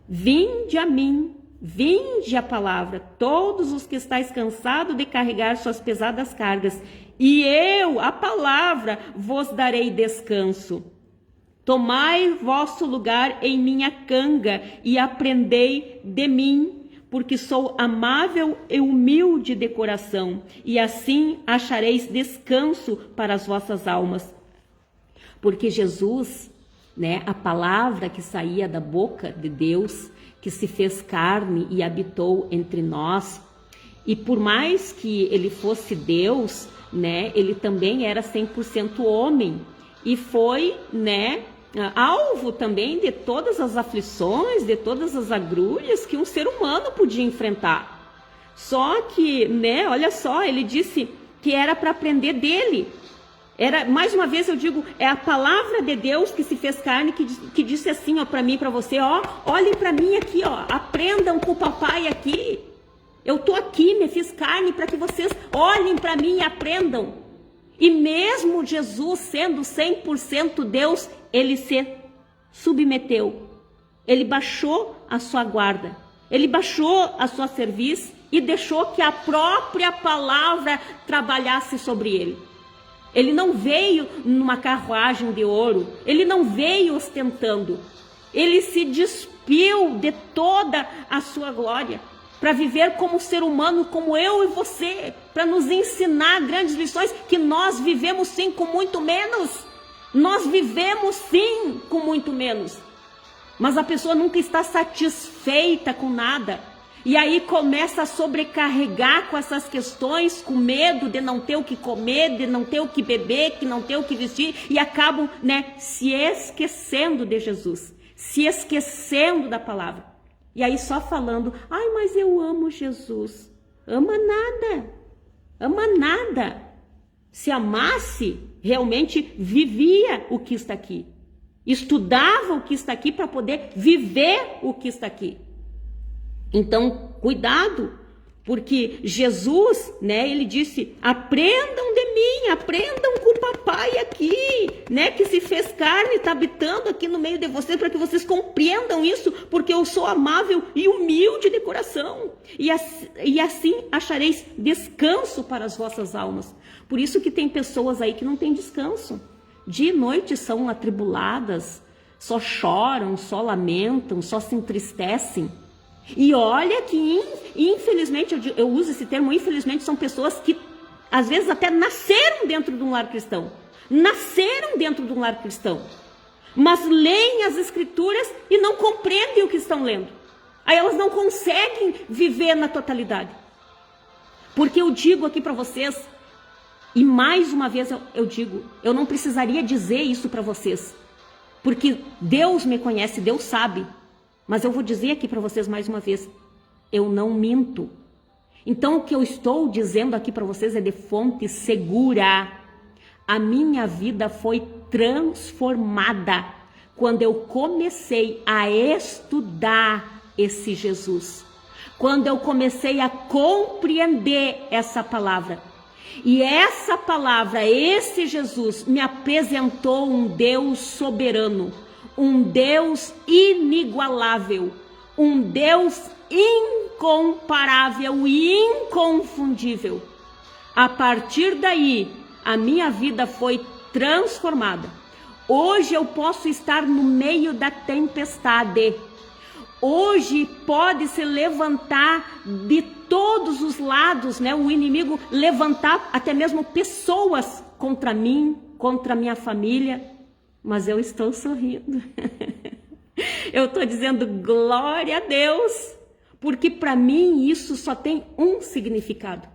Vinde a mim, vinde a palavra, todos os que estáis cansados de carregar suas pesadas cargas, e eu, a palavra, vos darei descanso. Tomai vosso lugar em minha canga e aprendei de mim, porque sou amável e humilde de coração, e assim achareis descanso para as vossas almas. Porque Jesus, a palavra que saía da boca de Deus, que se fez carne e habitou entre nós, e por mais que ele fosse Deus, ele também era 100% homem, e foi, alvo também de todas as aflições, de todas as agrulhas que um ser humano podia enfrentar. Só que, olha só, ele disse que era para aprender dele. Era, mais uma vez eu digo, é a palavra de Deus que se fez carne, que disse assim, para mim e para você, olhem para mim aqui, aprendam com o papai aqui. Eu tô aqui, me fiz carne para que vocês olhem para mim e aprendam. E mesmo Jesus sendo 100% Deus, ele se submeteu. Ele baixou a sua guarda. Ele baixou a sua cerviz e deixou que a própria palavra trabalhasse sobre ele. Ele não veio numa carruagem de ouro. Ele não veio ostentando. Ele se despiu de toda a sua glória para viver como ser humano, como eu e você, para nos ensinar grandes lições que nós vivemos sim com muito menos. Nós vivemos sim com muito menos. Mas a pessoa nunca está satisfeita com nada. E aí começa a sobrecarregar com essas questões, com medo de não ter o que comer, de não ter o que beber, de não ter o que vestir, e acabam, se esquecendo de Jesus, se esquecendo da palavra. E aí só falando, mas eu amo Jesus. Ama nada. Ama nada. Se amasse, realmente vivia o que está aqui. Estudava o que está aqui para poder viver o que está aqui. Então, cuidado, porque Jesus, ele disse, aprendam de mim, aprendam com o papai aqui, que se fez carne, está habitando aqui no meio de vocês, para que vocês compreendam isso, porque eu sou amável e humilde de coração, e assim achareis descanso para as vossas almas. Por isso que tem pessoas aí que não têm descanso, dia e noite são atribuladas, só choram, só lamentam, só se entristecem. E olha que, infelizmente, eu uso esse termo, infelizmente, são pessoas que, às vezes, até nasceram dentro de um lar cristão. Nasceram dentro de um lar cristão. Mas leem as escrituras e não compreendem o que estão lendo. Aí elas não conseguem viver na totalidade. Porque eu digo aqui para vocês, e mais uma vez eu digo, eu não precisaria dizer isso para vocês. Porque Deus me conhece, Deus sabe. Mas eu vou dizer aqui para vocês mais uma vez, eu não minto. Então o que eu estou dizendo aqui para vocês é de fonte segura. A minha vida foi transformada quando eu comecei a estudar esse Jesus. Quando eu comecei a compreender essa palavra. E essa palavra, esse Jesus, me apresentou um Deus soberano. Um Deus inigualável, um Deus incomparável e inconfundível. A partir daí, a minha vida foi transformada. Hoje eu posso estar no meio da tempestade. Hoje pode se levantar de todos os lados, o inimigo levantar até mesmo pessoas contra mim, contra a minha família. Mas eu estou sorrindo. Eu estou dizendo glória a Deus, porque para mim isso só tem um significado.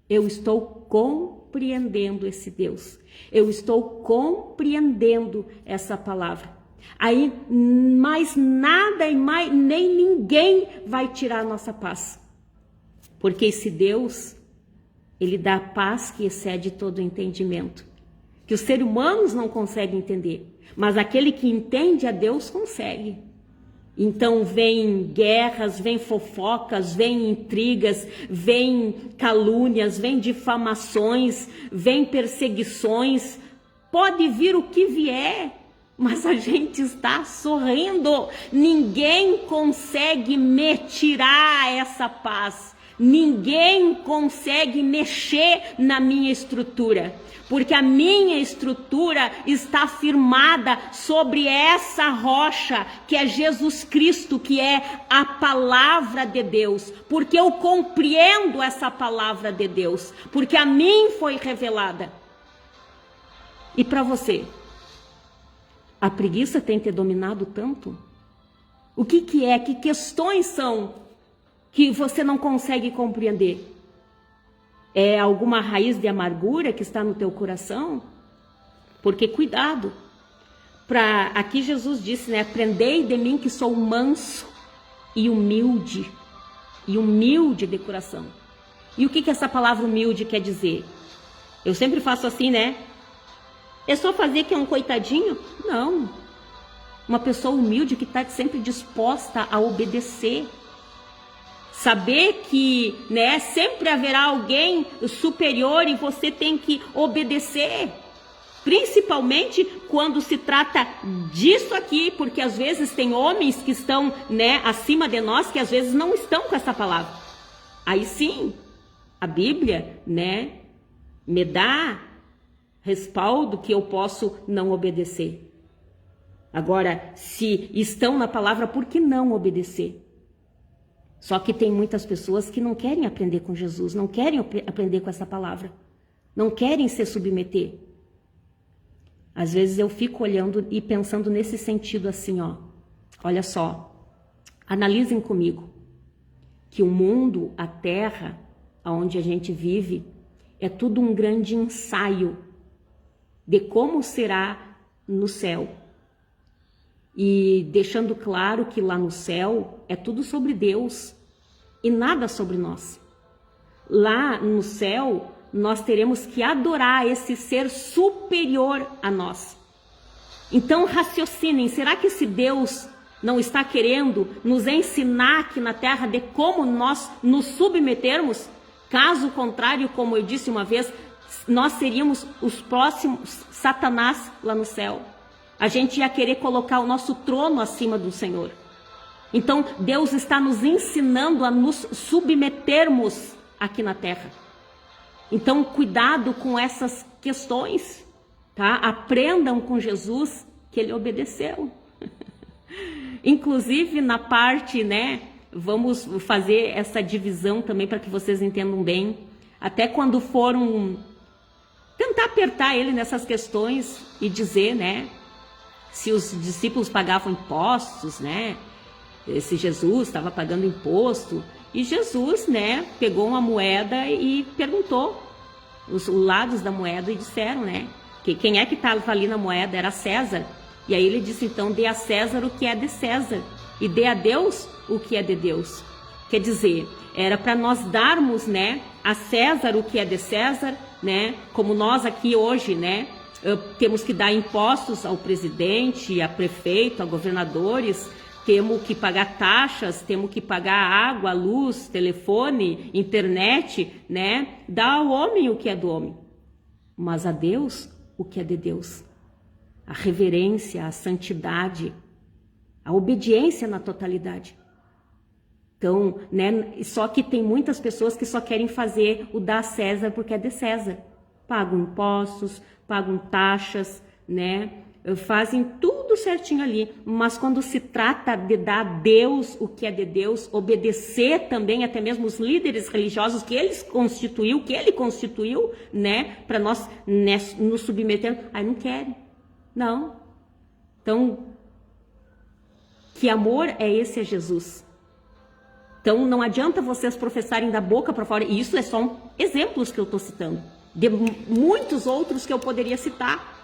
Eu estou compreendendo esse Deus. Eu estou compreendendo essa palavra. Aí mais nada e nem ninguém vai tirar a nossa paz. Porque esse Deus, ele dá paz que excede todo o entendimento. Que os seres humanos não conseguem entender, mas aquele que entende a Deus consegue. Então vem guerras, vem fofocas, vem intrigas, vem calúnias, vem difamações, vem perseguições. Pode vir o que vier, mas a gente está sorrindo. Ninguém consegue me tirar essa paz. Ninguém consegue mexer na minha estrutura, porque a minha estrutura está firmada sobre essa rocha, que é Jesus Cristo, que é a palavra de Deus, porque eu compreendo essa palavra de Deus, porque a mim foi revelada. E para você, a preguiça tem te dominado tanto? O que é? Que questões são que você não consegue compreender? É alguma raiz de amargura que está no teu coração? Porque cuidado. Aqui Jesus disse, né? Aprendei de mim que sou manso e humilde de coração. E o que essa palavra humilde quer dizer? Eu sempre faço assim, né? É só fazer que é um coitadinho? Não. Uma pessoa humilde que está sempre disposta a obedecer. Saber que, né, sempre haverá alguém superior e você tem que obedecer. Principalmente quando se trata disso aqui, porque às vezes tem homens que estão, né, acima de nós, que às vezes não estão com essa palavra. Aí sim, a Bíblia, né, me dá respaldo que eu posso não obedecer. Agora, se estão na palavra, por que não obedecer? Só que tem muitas pessoas que não querem aprender com Jesus, não querem aprender com essa palavra, não querem se submeter. Às vezes eu fico olhando e pensando nesse sentido assim, ó. Olha só, analisem comigo que o mundo, a terra, onde a gente vive, é tudo um grande ensaio de como será no céu. E deixando claro que lá no céu é tudo sobre Deus e nada sobre nós. Lá no céu nós teremos que adorar esse ser superior a nós. Então raciocinem, será que esse Deus não está querendo nos ensinar aqui na terra de como nós nos submetermos? Caso contrário, como eu disse uma vez, nós seríamos os próximos Satanás lá no céu. A gente ia querer colocar o nosso trono acima do Senhor. Então, Deus está nos ensinando a nos submetermos aqui na terra. Então, cuidado com essas questões, tá? Aprendam com Jesus que ele obedeceu. Inclusive, na parte, né? Vamos fazer essa divisão também para que vocês entendam bem. Até quando foram tentar apertar ele nessas questões e dizer, né? Se os discípulos pagavam impostos, né? Se Jesus estava pagando imposto. E Jesus, né? Pegou uma moeda e perguntou os lados da moeda e disseram, né? Que quem é que estava ali na moeda era César. E aí ele disse, então, dê a César o que é de César e dê a Deus o que é de Deus. Quer dizer, era para nós darmos, né? A César o que é de César, né? Como nós aqui hoje, né? Temos que dar impostos ao presidente, a prefeito, a governadores, temos que pagar taxas, temos que pagar água, luz, telefone, internet, né? Dá ao homem o que é do homem, mas a Deus o que é de Deus. A reverência, a santidade, a obediência na totalidade. Então, né? Só que tem muitas pessoas que só querem fazer o dar a César porque é de César. Pagam impostos, pagam taxas, né? Fazem tudo certinho ali, mas quando se trata de dar a Deus o que é de Deus, obedecer também até mesmo os líderes religiosos que ele constituiu, né? Para nós, né, nos submetermos, aí não querem, não. Então, que amor é esse a Jesus? Então, não adianta vocês professarem da boca para fora, e isso é só exemplos que eu estou citando, de muitos outros que eu poderia citar.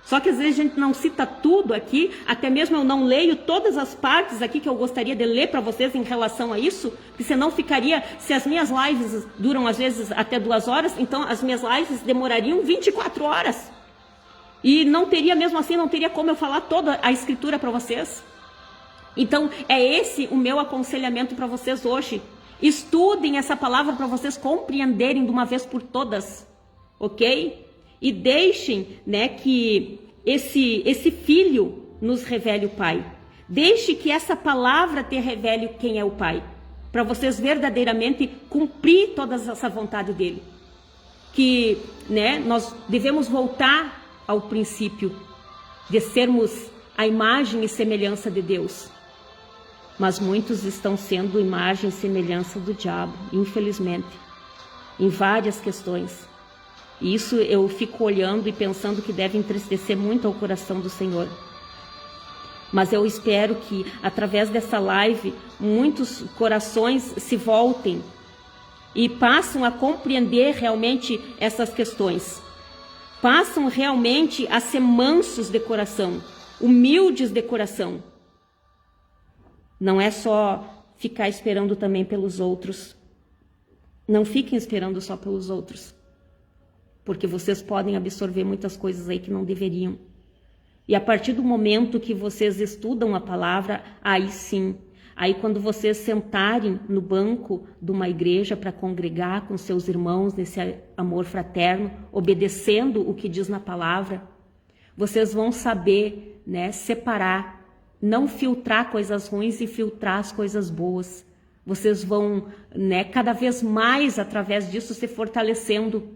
Só que às vezes a gente não cita tudo aqui, até mesmo eu não leio todas as partes aqui que eu gostaria de ler para vocês em relação a isso, porque senão ficaria, se as minhas lives duram às vezes até 2 horas, então as minhas lives demorariam 24 horas. E não teria, mesmo assim, não teria como eu falar toda a escritura para vocês. Então, é esse o meu aconselhamento para vocês hoje. Estudem essa palavra para vocês compreenderem de uma vez por todas, ok? E deixem, né, que esse filho nos revele o Pai. Deixe que essa palavra te revele quem é o Pai, para vocês verdadeiramente cumprir toda essa vontade dele. Que, né, nós devemos voltar ao princípio de sermos a imagem e semelhança de Deus. Mas muitos estão sendo imagem e semelhança do diabo, infelizmente, em várias questões. E isso eu fico olhando e pensando que deve entristecer muito ao coração do Senhor. Mas eu espero que, através dessa live, muitos corações se voltem e passam a compreender realmente essas questões. Passam realmente a ser mansos de coração, humildes de coração. Não é só ficar esperando também pelos outros. Não fiquem esperando só pelos outros. Porque vocês podem absorver muitas coisas aí que não deveriam. E a partir do momento que vocês estudam a palavra, aí sim. Aí quando vocês sentarem no banco de uma igreja para congregar com seus irmãos nesse amor fraterno, obedecendo o que diz na palavra, vocês vão saber, né, separar, não filtrar coisas ruins e filtrar as coisas boas. Vocês vão, né, cada vez mais através disso se fortalecendo,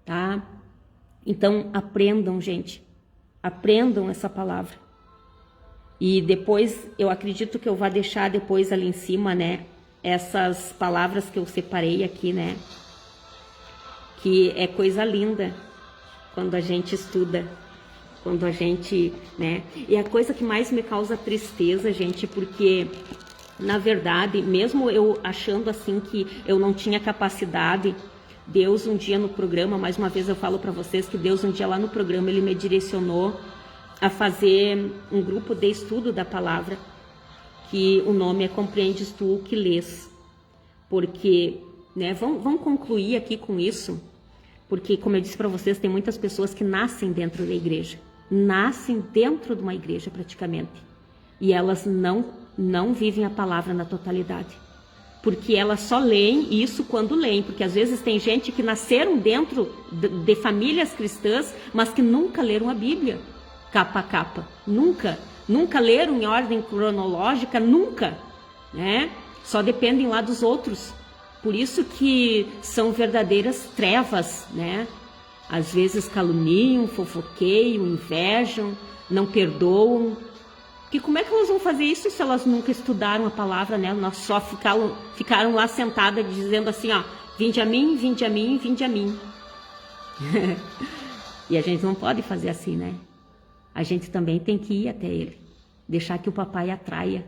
tá? Então aprendam, gente, aprendam essa palavra. E depois, eu acredito que eu vou deixar depois ali em cima, né, essas palavras que eu separei aqui, né, que é coisa linda quando a gente estuda, quando a gente, né, e a coisa que mais me causa tristeza, gente, porque, na verdade, mesmo eu achando assim que eu não tinha capacidade, Deus um dia no programa, mais uma vez eu falo para vocês que Deus um dia lá no programa, Ele me direcionou a fazer um grupo de estudo da palavra, que o nome é Compreendes Tu o que Lês, porque, né, vamos concluir aqui com isso, porque, como eu disse para vocês, tem muitas pessoas que nascem dentro da igreja, nascem dentro de uma igreja praticamente, e elas não vivem a palavra na totalidade, porque elas só leem isso quando leem, porque às vezes tem gente que nasceram dentro de famílias cristãs, mas que nunca leram a Bíblia, capa a capa, nunca leram em ordem cronológica, nunca, né? Só dependem lá dos outros, por isso que são verdadeiras trevas, né? Às vezes caluniam, fofoqueiam, invejam, não perdoam. Que como é que elas vão fazer isso se elas nunca estudaram a palavra, né? Nós só ficaram lá sentadas dizendo assim, ó, vinde a mim, vinde a mim, vinde a mim. E a gente não pode fazer assim, né? A gente também tem que ir até ele, deixar que o papai atraia.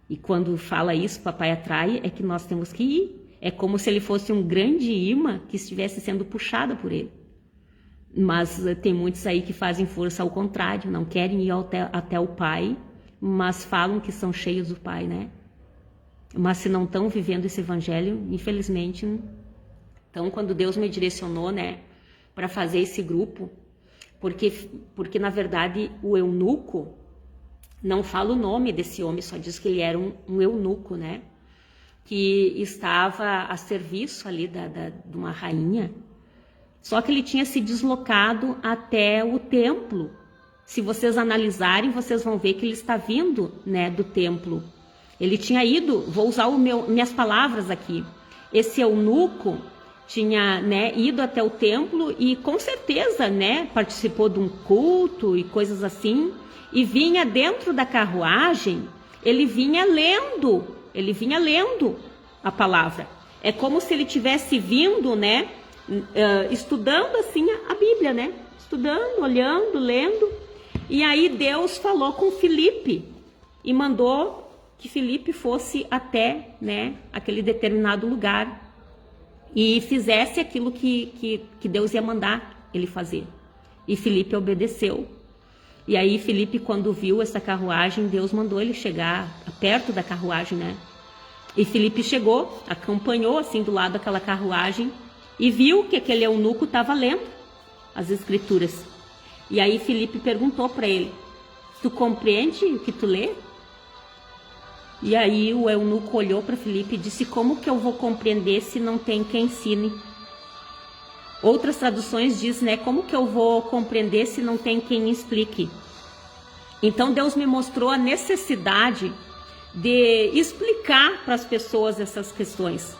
E quando fala isso, papai atrai, é que nós temos que ir. É como se ele fosse um grande imã que estivesse sendo puxado por ele. Mas tem muitos aí que fazem força ao contrário, não querem ir até o Pai, mas falam que são cheios do Pai, né? Mas se não estão vivendo esse evangelho, infelizmente. Então, quando Deus me direcionou, né, para fazer esse grupo, porque na verdade o eunuco, não fala o nome desse homem, só diz que ele era um eunuco, né? Que estava a serviço ali de uma rainha. Só que ele tinha se deslocado até o templo. Se vocês analisarem, vocês vão ver que ele está vindo, né, do templo. Ele tinha ido, vou usar minhas palavras aqui. Esse eunuco tinha, né, ido até o templo e com certeza, né, participou de um culto e coisas assim. E vinha dentro da carruagem, ele vinha lendo a palavra. É como se ele tivesse vindo, né, estudando assim a Bíblia, né? Estudando, olhando, lendo. E aí Deus falou com Filipe e mandou que Filipe fosse até, né, aquele determinado lugar e fizesse aquilo que Deus ia mandar ele fazer. E Filipe obedeceu. E aí Filipe, quando viu essa carruagem, Deus mandou ele chegar perto da carruagem, né? E Filipe chegou, acompanhou assim do lado daquela carruagem e viu que aquele eunuco estava lendo as escrituras. E aí Filipe perguntou para ele, tu compreende o que tu lê? E aí o eunuco olhou para Filipe e disse: como que eu vou compreender se não tem quem ensine? Outras traduções dizem, né, como que eu vou compreender se não tem quem explique? Então Deus me mostrou a necessidade de explicar para as pessoas essas questões,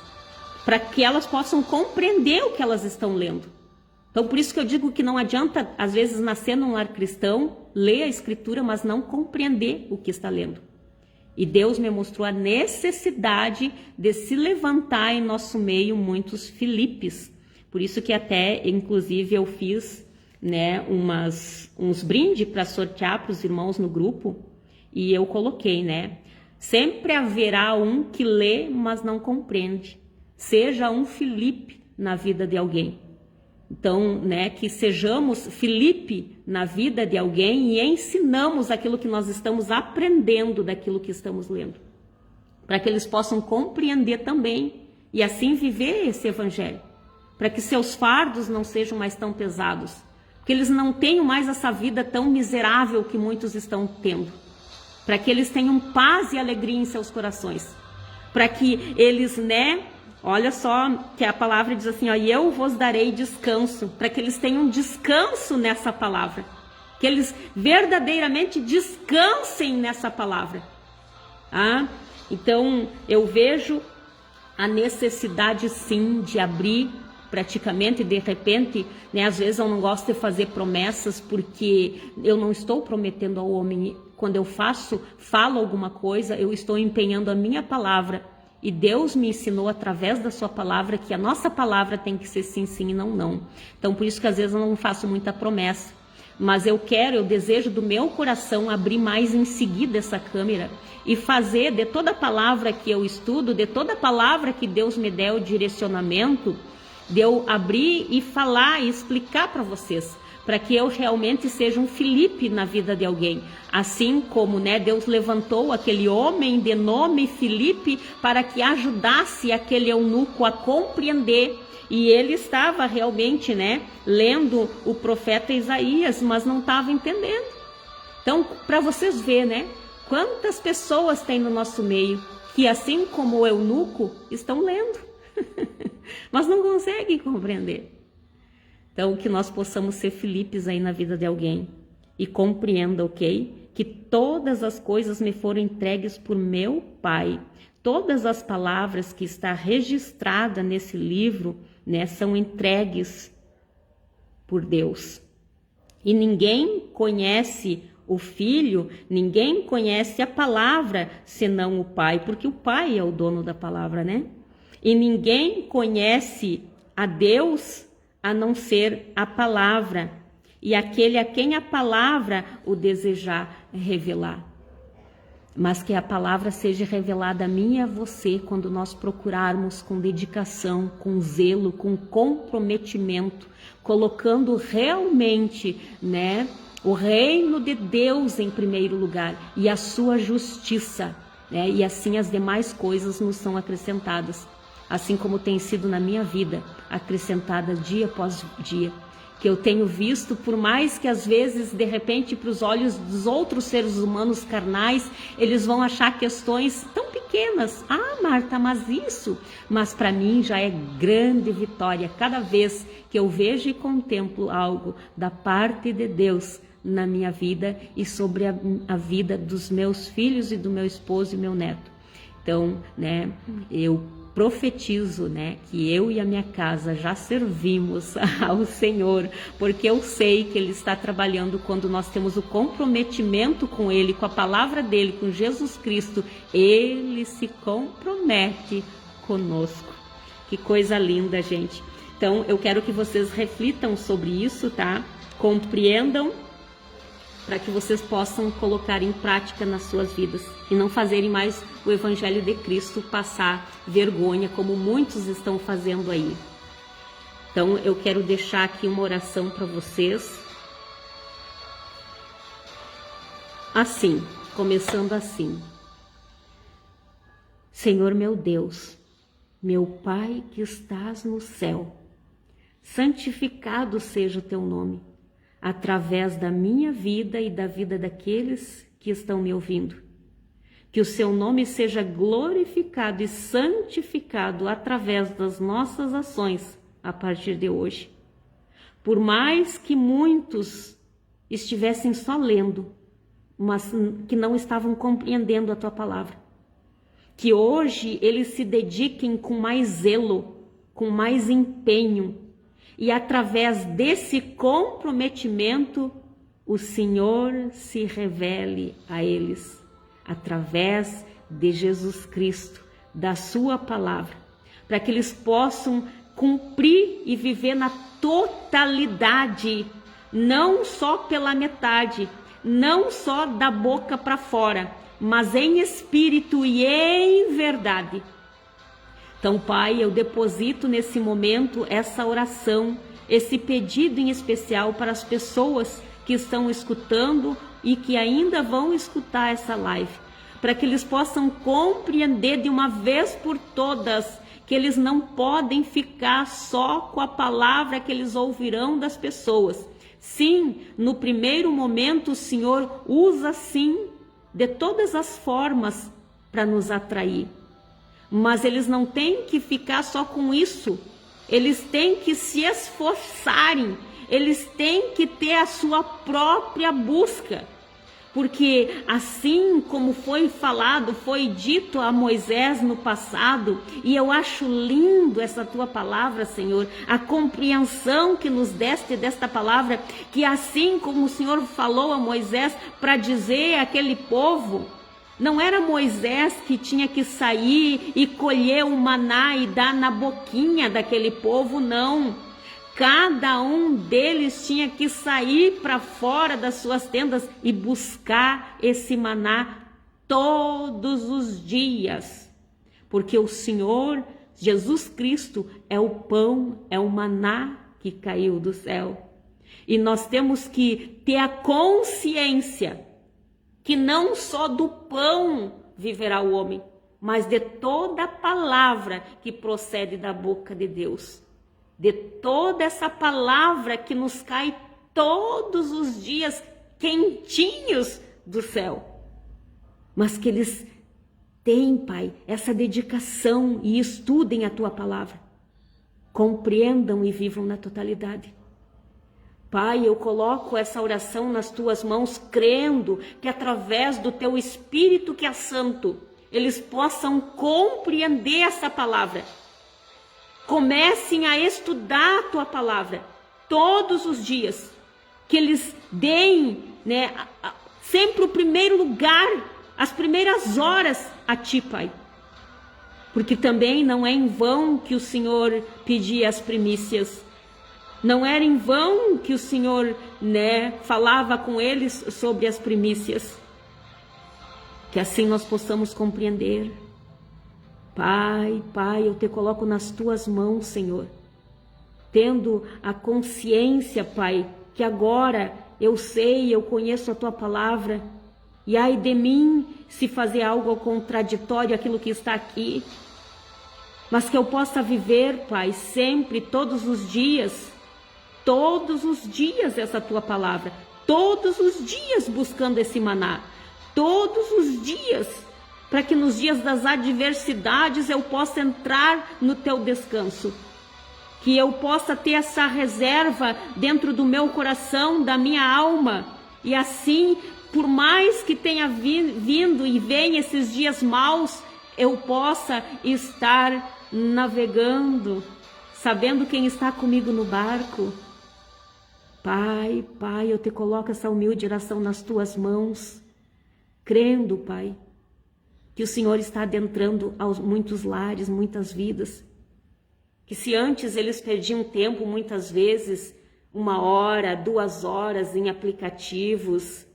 para que elas possam compreender o que elas estão lendo. Então por isso que eu digo que não adianta, às vezes, nascer num lar cristão, ler a Escritura, mas não compreender o que está lendo. E Deus me mostrou a necessidade de se levantar em nosso meio muitos Filipes. Por isso que até, inclusive, eu fiz, né, uns brindes para sortear para os irmãos no grupo. E eu coloquei, né? Sempre haverá um que lê, mas não compreende. Seja um Filipe na vida de alguém. Então, né, que sejamos Filipe na vida de alguém e ensinamos aquilo que nós estamos aprendendo daquilo que estamos lendo. Para que eles possam compreender também e assim viver esse evangelho. Para que seus fardos não sejam mais tão pesados. Que eles não tenham mais essa vida tão miserável que muitos estão tendo. Para que eles tenham paz e alegria em seus corações. Para que eles, né, olha só que a palavra diz assim, ó, e eu vos darei descanso. Para que eles tenham descanso nessa palavra. Que eles verdadeiramente descansem nessa palavra. Ah, então eu vejo a necessidade sim de abrir praticamente, de repente, né, às vezes eu não gosto de fazer promessas porque eu não estou prometendo ao homem. Quando eu falo alguma coisa, eu estou empenhando a minha palavra. E Deus me ensinou através da sua palavra que a nossa palavra tem que ser sim, sim e não, não. Então, por isso que às vezes eu não faço muita promessa. Mas eu desejo do meu coração abrir mais em seguida essa câmera e fazer de toda a palavra que eu estudo, de toda a palavra que Deus me der o direcionamento, de eu abrir e falar e explicar para vocês, para que eu realmente seja um Filipe na vida de alguém. Assim como, né, Deus levantou aquele homem de nome Filipe para que ajudasse aquele eunuco a compreender. E ele estava realmente, né, lendo o profeta Isaías, mas não estava entendendo. Então, para vocês verem, né, quantas pessoas tem no nosso meio que, assim como o eunuco, estão lendo. Mas não conseguem compreender. Então, que nós possamos ser Filipes aí na vida de alguém e compreenda, ok? Que todas as coisas me foram entregues por meu Pai. Todas as palavras que está registrada nesse livro, né, são entregues por Deus. E ninguém conhece o Filho, ninguém conhece a palavra senão o Pai, porque o Pai é o dono da palavra, né? E ninguém conhece a Deus a não ser a palavra, e aquele a quem a palavra o desejar revelar. Mas que a palavra seja revelada a mim e a você quando nós procurarmos com dedicação, com zelo, com comprometimento, colocando realmente, né, o reino de Deus em primeiro lugar e a sua justiça, né, e assim as demais coisas nos são acrescentadas. Assim como tem sido na minha vida, acrescentada dia após dia, que eu tenho visto, por mais que às vezes, de repente, para os olhos dos outros seres humanos carnais, eles vão achar questões tão pequenas. Ah, Marta, mas isso? Mas para mim já é grande vitória cada vez que eu vejo e contemplo algo da parte de Deus na minha vida e sobre a vida dos meus filhos e do meu esposo e meu neto. Então, né, eu profetizo, né, que eu e a minha casa já servimos ao Senhor, porque eu sei que Ele está trabalhando quando nós temos o comprometimento com Ele, com a palavra dEle, com Jesus Cristo. Ele se compromete conosco. Que coisa linda, gente. Então, eu quero que vocês reflitam sobre isso, tá? Compreendam, para que vocês possam colocar em prática nas suas vidas e não fazerem mais o Evangelho de Cristo passar vergonha, como muitos estão fazendo aí. Então, eu quero deixar aqui uma oração para vocês. Assim, começando assim. Senhor meu Deus, meu Pai que estás no céu, santificado seja o teu nome, através da minha vida e da vida daqueles que estão me ouvindo. que o seu nome seja glorificado e santificado através das nossas ações a partir de hoje. Por mais que muitos estivessem só lendo, mas que não estavam compreendendo a tua palavra, que hoje eles se dediquem com mais zelo, com mais empenho, e através desse comprometimento o Senhor se revele a eles, através de Jesus Cristo, da sua palavra, para que eles possam cumprir e viver na totalidade, não só pela metade, não só da boca para fora, mas em espírito e em verdade. Então, Pai, eu deposito nesse momento essa oração, esse pedido em especial para as pessoas que estão escutando e que ainda vão escutar essa live, para que eles possam compreender de uma vez por todas que eles não podem ficar só com a palavra que eles ouvirão das pessoas. Sim, no primeiro momento o Senhor usa sim de todas as formas para nos atrair, mas eles não têm que ficar só com isso, eles têm que se esforçarem, eles têm que ter a sua própria busca, porque assim como foi falado, foi dito a Moisés no passado, e eu acho lindo essa tua palavra, Senhor, a compreensão que nos deste desta palavra, que assim como o Senhor falou a Moisés para dizer àquele povo, não era Moisés que tinha que sair e colher o maná e dar na boquinha daquele povo, não. Cada um deles tinha que sair para fora das suas tendas e buscar esse maná todos os dias. Porque o Senhor, Jesus Cristo, é o pão, é o maná que caiu do céu. E nós temos que ter a consciência que não só do pão viverá o homem, mas de toda a palavra que procede da boca de Deus. De toda essa palavra que nos cai todos os dias quentinhos do céu. Mas que eles têm, Pai, essa dedicação e estudem a tua palavra. Compreendam e vivam na totalidade. Pai, eu coloco essa oração nas tuas mãos, crendo que através do teu Espírito que é santo, eles possam compreender essa palavra. Comecem a estudar a tua palavra todos os dias, que eles deem, sempre o primeiro lugar, as primeiras horas a ti, Pai. Porque também não é em vão que o Senhor pedia as primícias. Não era em vão que o Senhor, falava com eles sobre as primícias. Que assim nós possamos compreender. Pai, eu te coloco nas tuas mãos, Senhor. Tendo a consciência, Pai, que agora eu sei, eu conheço a tua palavra. E ai de mim se fazer algo contraditório àquilo que está aqui. Mas que eu possa viver, Pai, sempre, todos os dias essa tua palavra, todos os dias buscando esse maná, todos os dias, para que nos dias das adversidades eu possa entrar no teu descanso, que eu possa ter essa reserva dentro do meu coração, da minha alma, e assim, por mais que tenha vindo e venha esses dias maus, eu possa estar navegando, sabendo quem está comigo no barco. Pai, eu te coloco essa humilde oração nas tuas mãos, crendo, Pai, que o Senhor está adentrando aos muitos lares, muitas vidas, que se antes eles perdiam tempo, muitas vezes, 1 hora, 2 horas em aplicativos,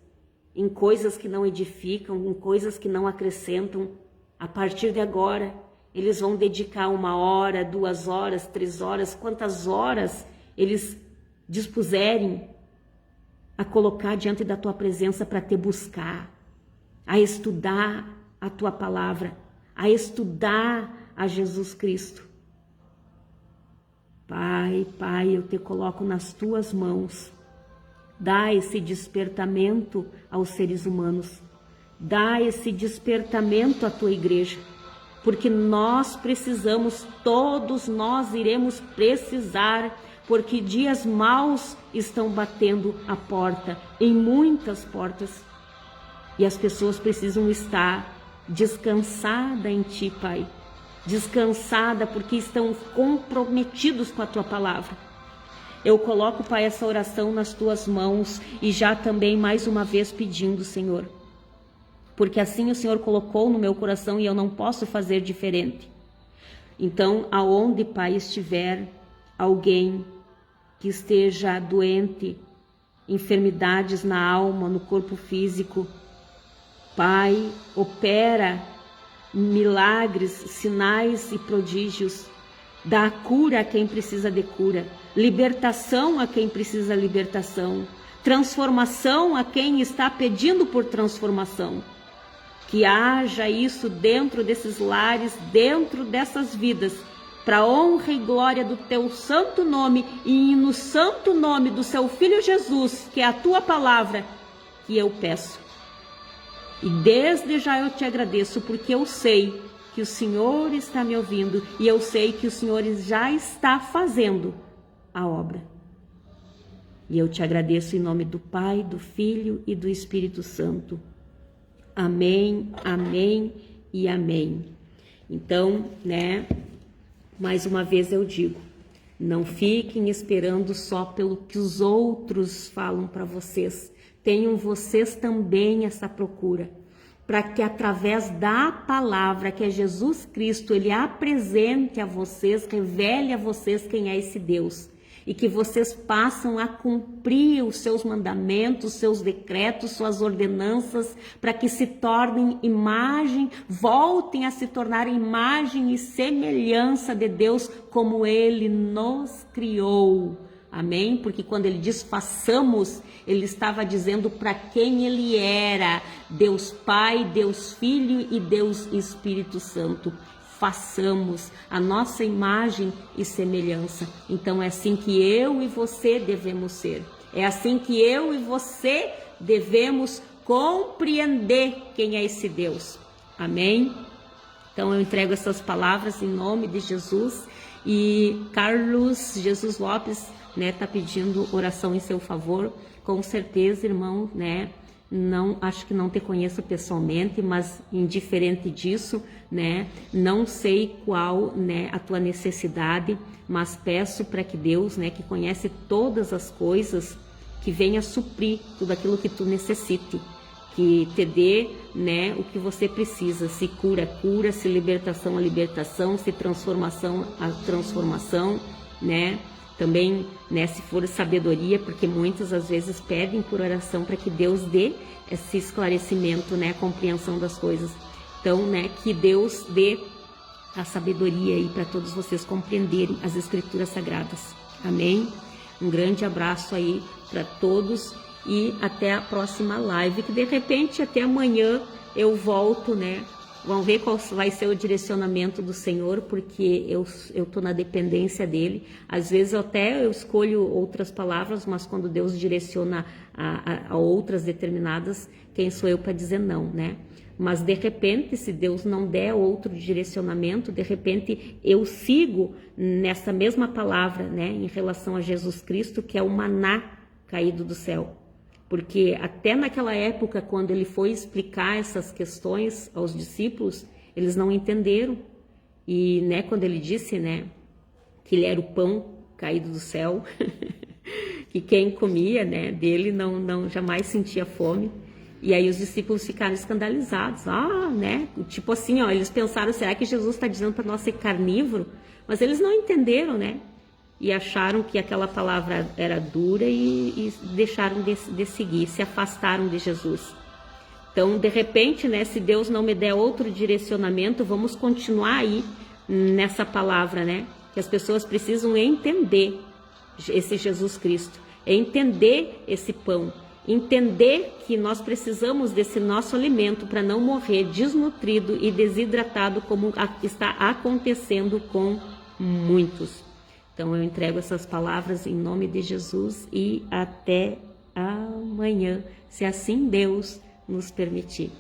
em coisas que não edificam, em coisas que não acrescentam, a partir de agora, eles vão dedicar 1 hora, 2 horas, 3 horas, quantas horas eles dispuserem a colocar diante da tua presença para te buscar, a estudar a tua palavra, a estudar a Jesus Cristo. Pai, eu te coloco nas tuas mãos. Dá esse despertamento aos seres humanos, Dá esse despertamento à tua igreja, porque nós precisamos, todos nós iremos precisar, porque dias maus estão batendo a porta, em muitas portas, e as pessoas precisam estar descansadas em Ti, Pai, descansada porque estão comprometidos com a Tua palavra. Eu coloco, Pai, essa oração nas Tuas mãos e já também mais uma vez pedindo, Senhor, porque assim o Senhor colocou no meu coração e eu não posso fazer diferente. Então, aonde, Pai, estiver alguém que esteja doente, enfermidades na alma, no corpo físico, Pai, opera milagres, sinais e prodígios, dá cura a quem precisa de cura, libertação a quem precisa de libertação, transformação a quem está pedindo por transformação. Que haja isso dentro desses lares, dentro dessas vidas, para honra e glória do Teu santo nome e no santo nome do Seu Filho Jesus, que é a Tua palavra, que eu peço. E desde já eu te agradeço, porque eu sei que o Senhor está me ouvindo e eu sei que o Senhor já está fazendo a obra. E eu te agradeço em nome do Pai, do Filho e do Espírito Santo. Amém, amém e amém. Então, mais uma vez eu digo, não fiquem esperando só pelo que os outros falam para vocês. Tenham vocês também essa procura, para que através da palavra, que é Jesus Cristo, Ele apresente a vocês, revele a vocês quem é esse Deus. E que vocês passam a cumprir os seus mandamentos, seus decretos, suas ordenanças, para que se tornem imagem, voltem a se tornar imagem e semelhança de Deus, como Ele nos criou. Amém? Porque quando Ele diz façamos, Ele estava dizendo para quem Ele era: Deus Pai, Deus Filho e Deus Espírito Santo. Façamos a nossa imagem e semelhança. Então é assim que eu e você devemos ser. É assim que eu e você devemos compreender quem é esse Deus. Amém? Então eu entrego essas palavras em nome de Jesus. E Carlos Jesus Lopes, tá pedindo oração em seu favor. Com certeza, irmão, não, acho que não te conheço pessoalmente, mas indiferente disso, não sei qual, a tua necessidade, mas peço para que Deus, que conhece todas as coisas, que venha suprir tudo aquilo que tu necessite, que te dê, o que você precisa, se cura, cura, se libertação, a libertação, se transformação, a transformação, Também, se for sabedoria, porque muitas às vezes pedem por oração para que Deus dê esse esclarecimento, a compreensão das coisas. Então, que Deus dê a sabedoria aí para todos vocês compreenderem as Escrituras Sagradas. Amém? Um grande abraço aí para todos e até a próxima live, que de repente até amanhã eu volto, Vamos ver qual vai ser o direcionamento do Senhor, porque eu estou na dependência dEle. Às vezes eu escolho outras palavras, mas quando Deus direciona a outras determinadas, quem sou eu para dizer não, Mas de repente, se Deus não der outro direcionamento, de repente eu sigo nessa mesma palavra, em relação a Jesus Cristo, que é o maná caído do céu. Porque até naquela época, quando ele foi explicar essas questões aos discípulos, eles não entenderam. E quando ele disse que ele era o pão caído do céu, que quem comia dele não jamais sentia fome. E aí os discípulos ficaram escandalizados. Tipo assim, eles pensaram, será que Jesus está dizendo para nós ser carnívoro? Mas eles não entenderam, E acharam que aquela palavra era dura e deixaram de seguir, se afastaram de Jesus. Então, de repente, se Deus não me der outro direcionamento, vamos continuar aí nessa palavra, Que as pessoas precisam entender esse Jesus Cristo, entender esse pão, entender que nós precisamos desse nosso alimento para não morrer desnutrido e desidratado, como está acontecendo com muitos. Então eu entrego essas palavras em nome de Jesus e até amanhã, se assim Deus nos permitir.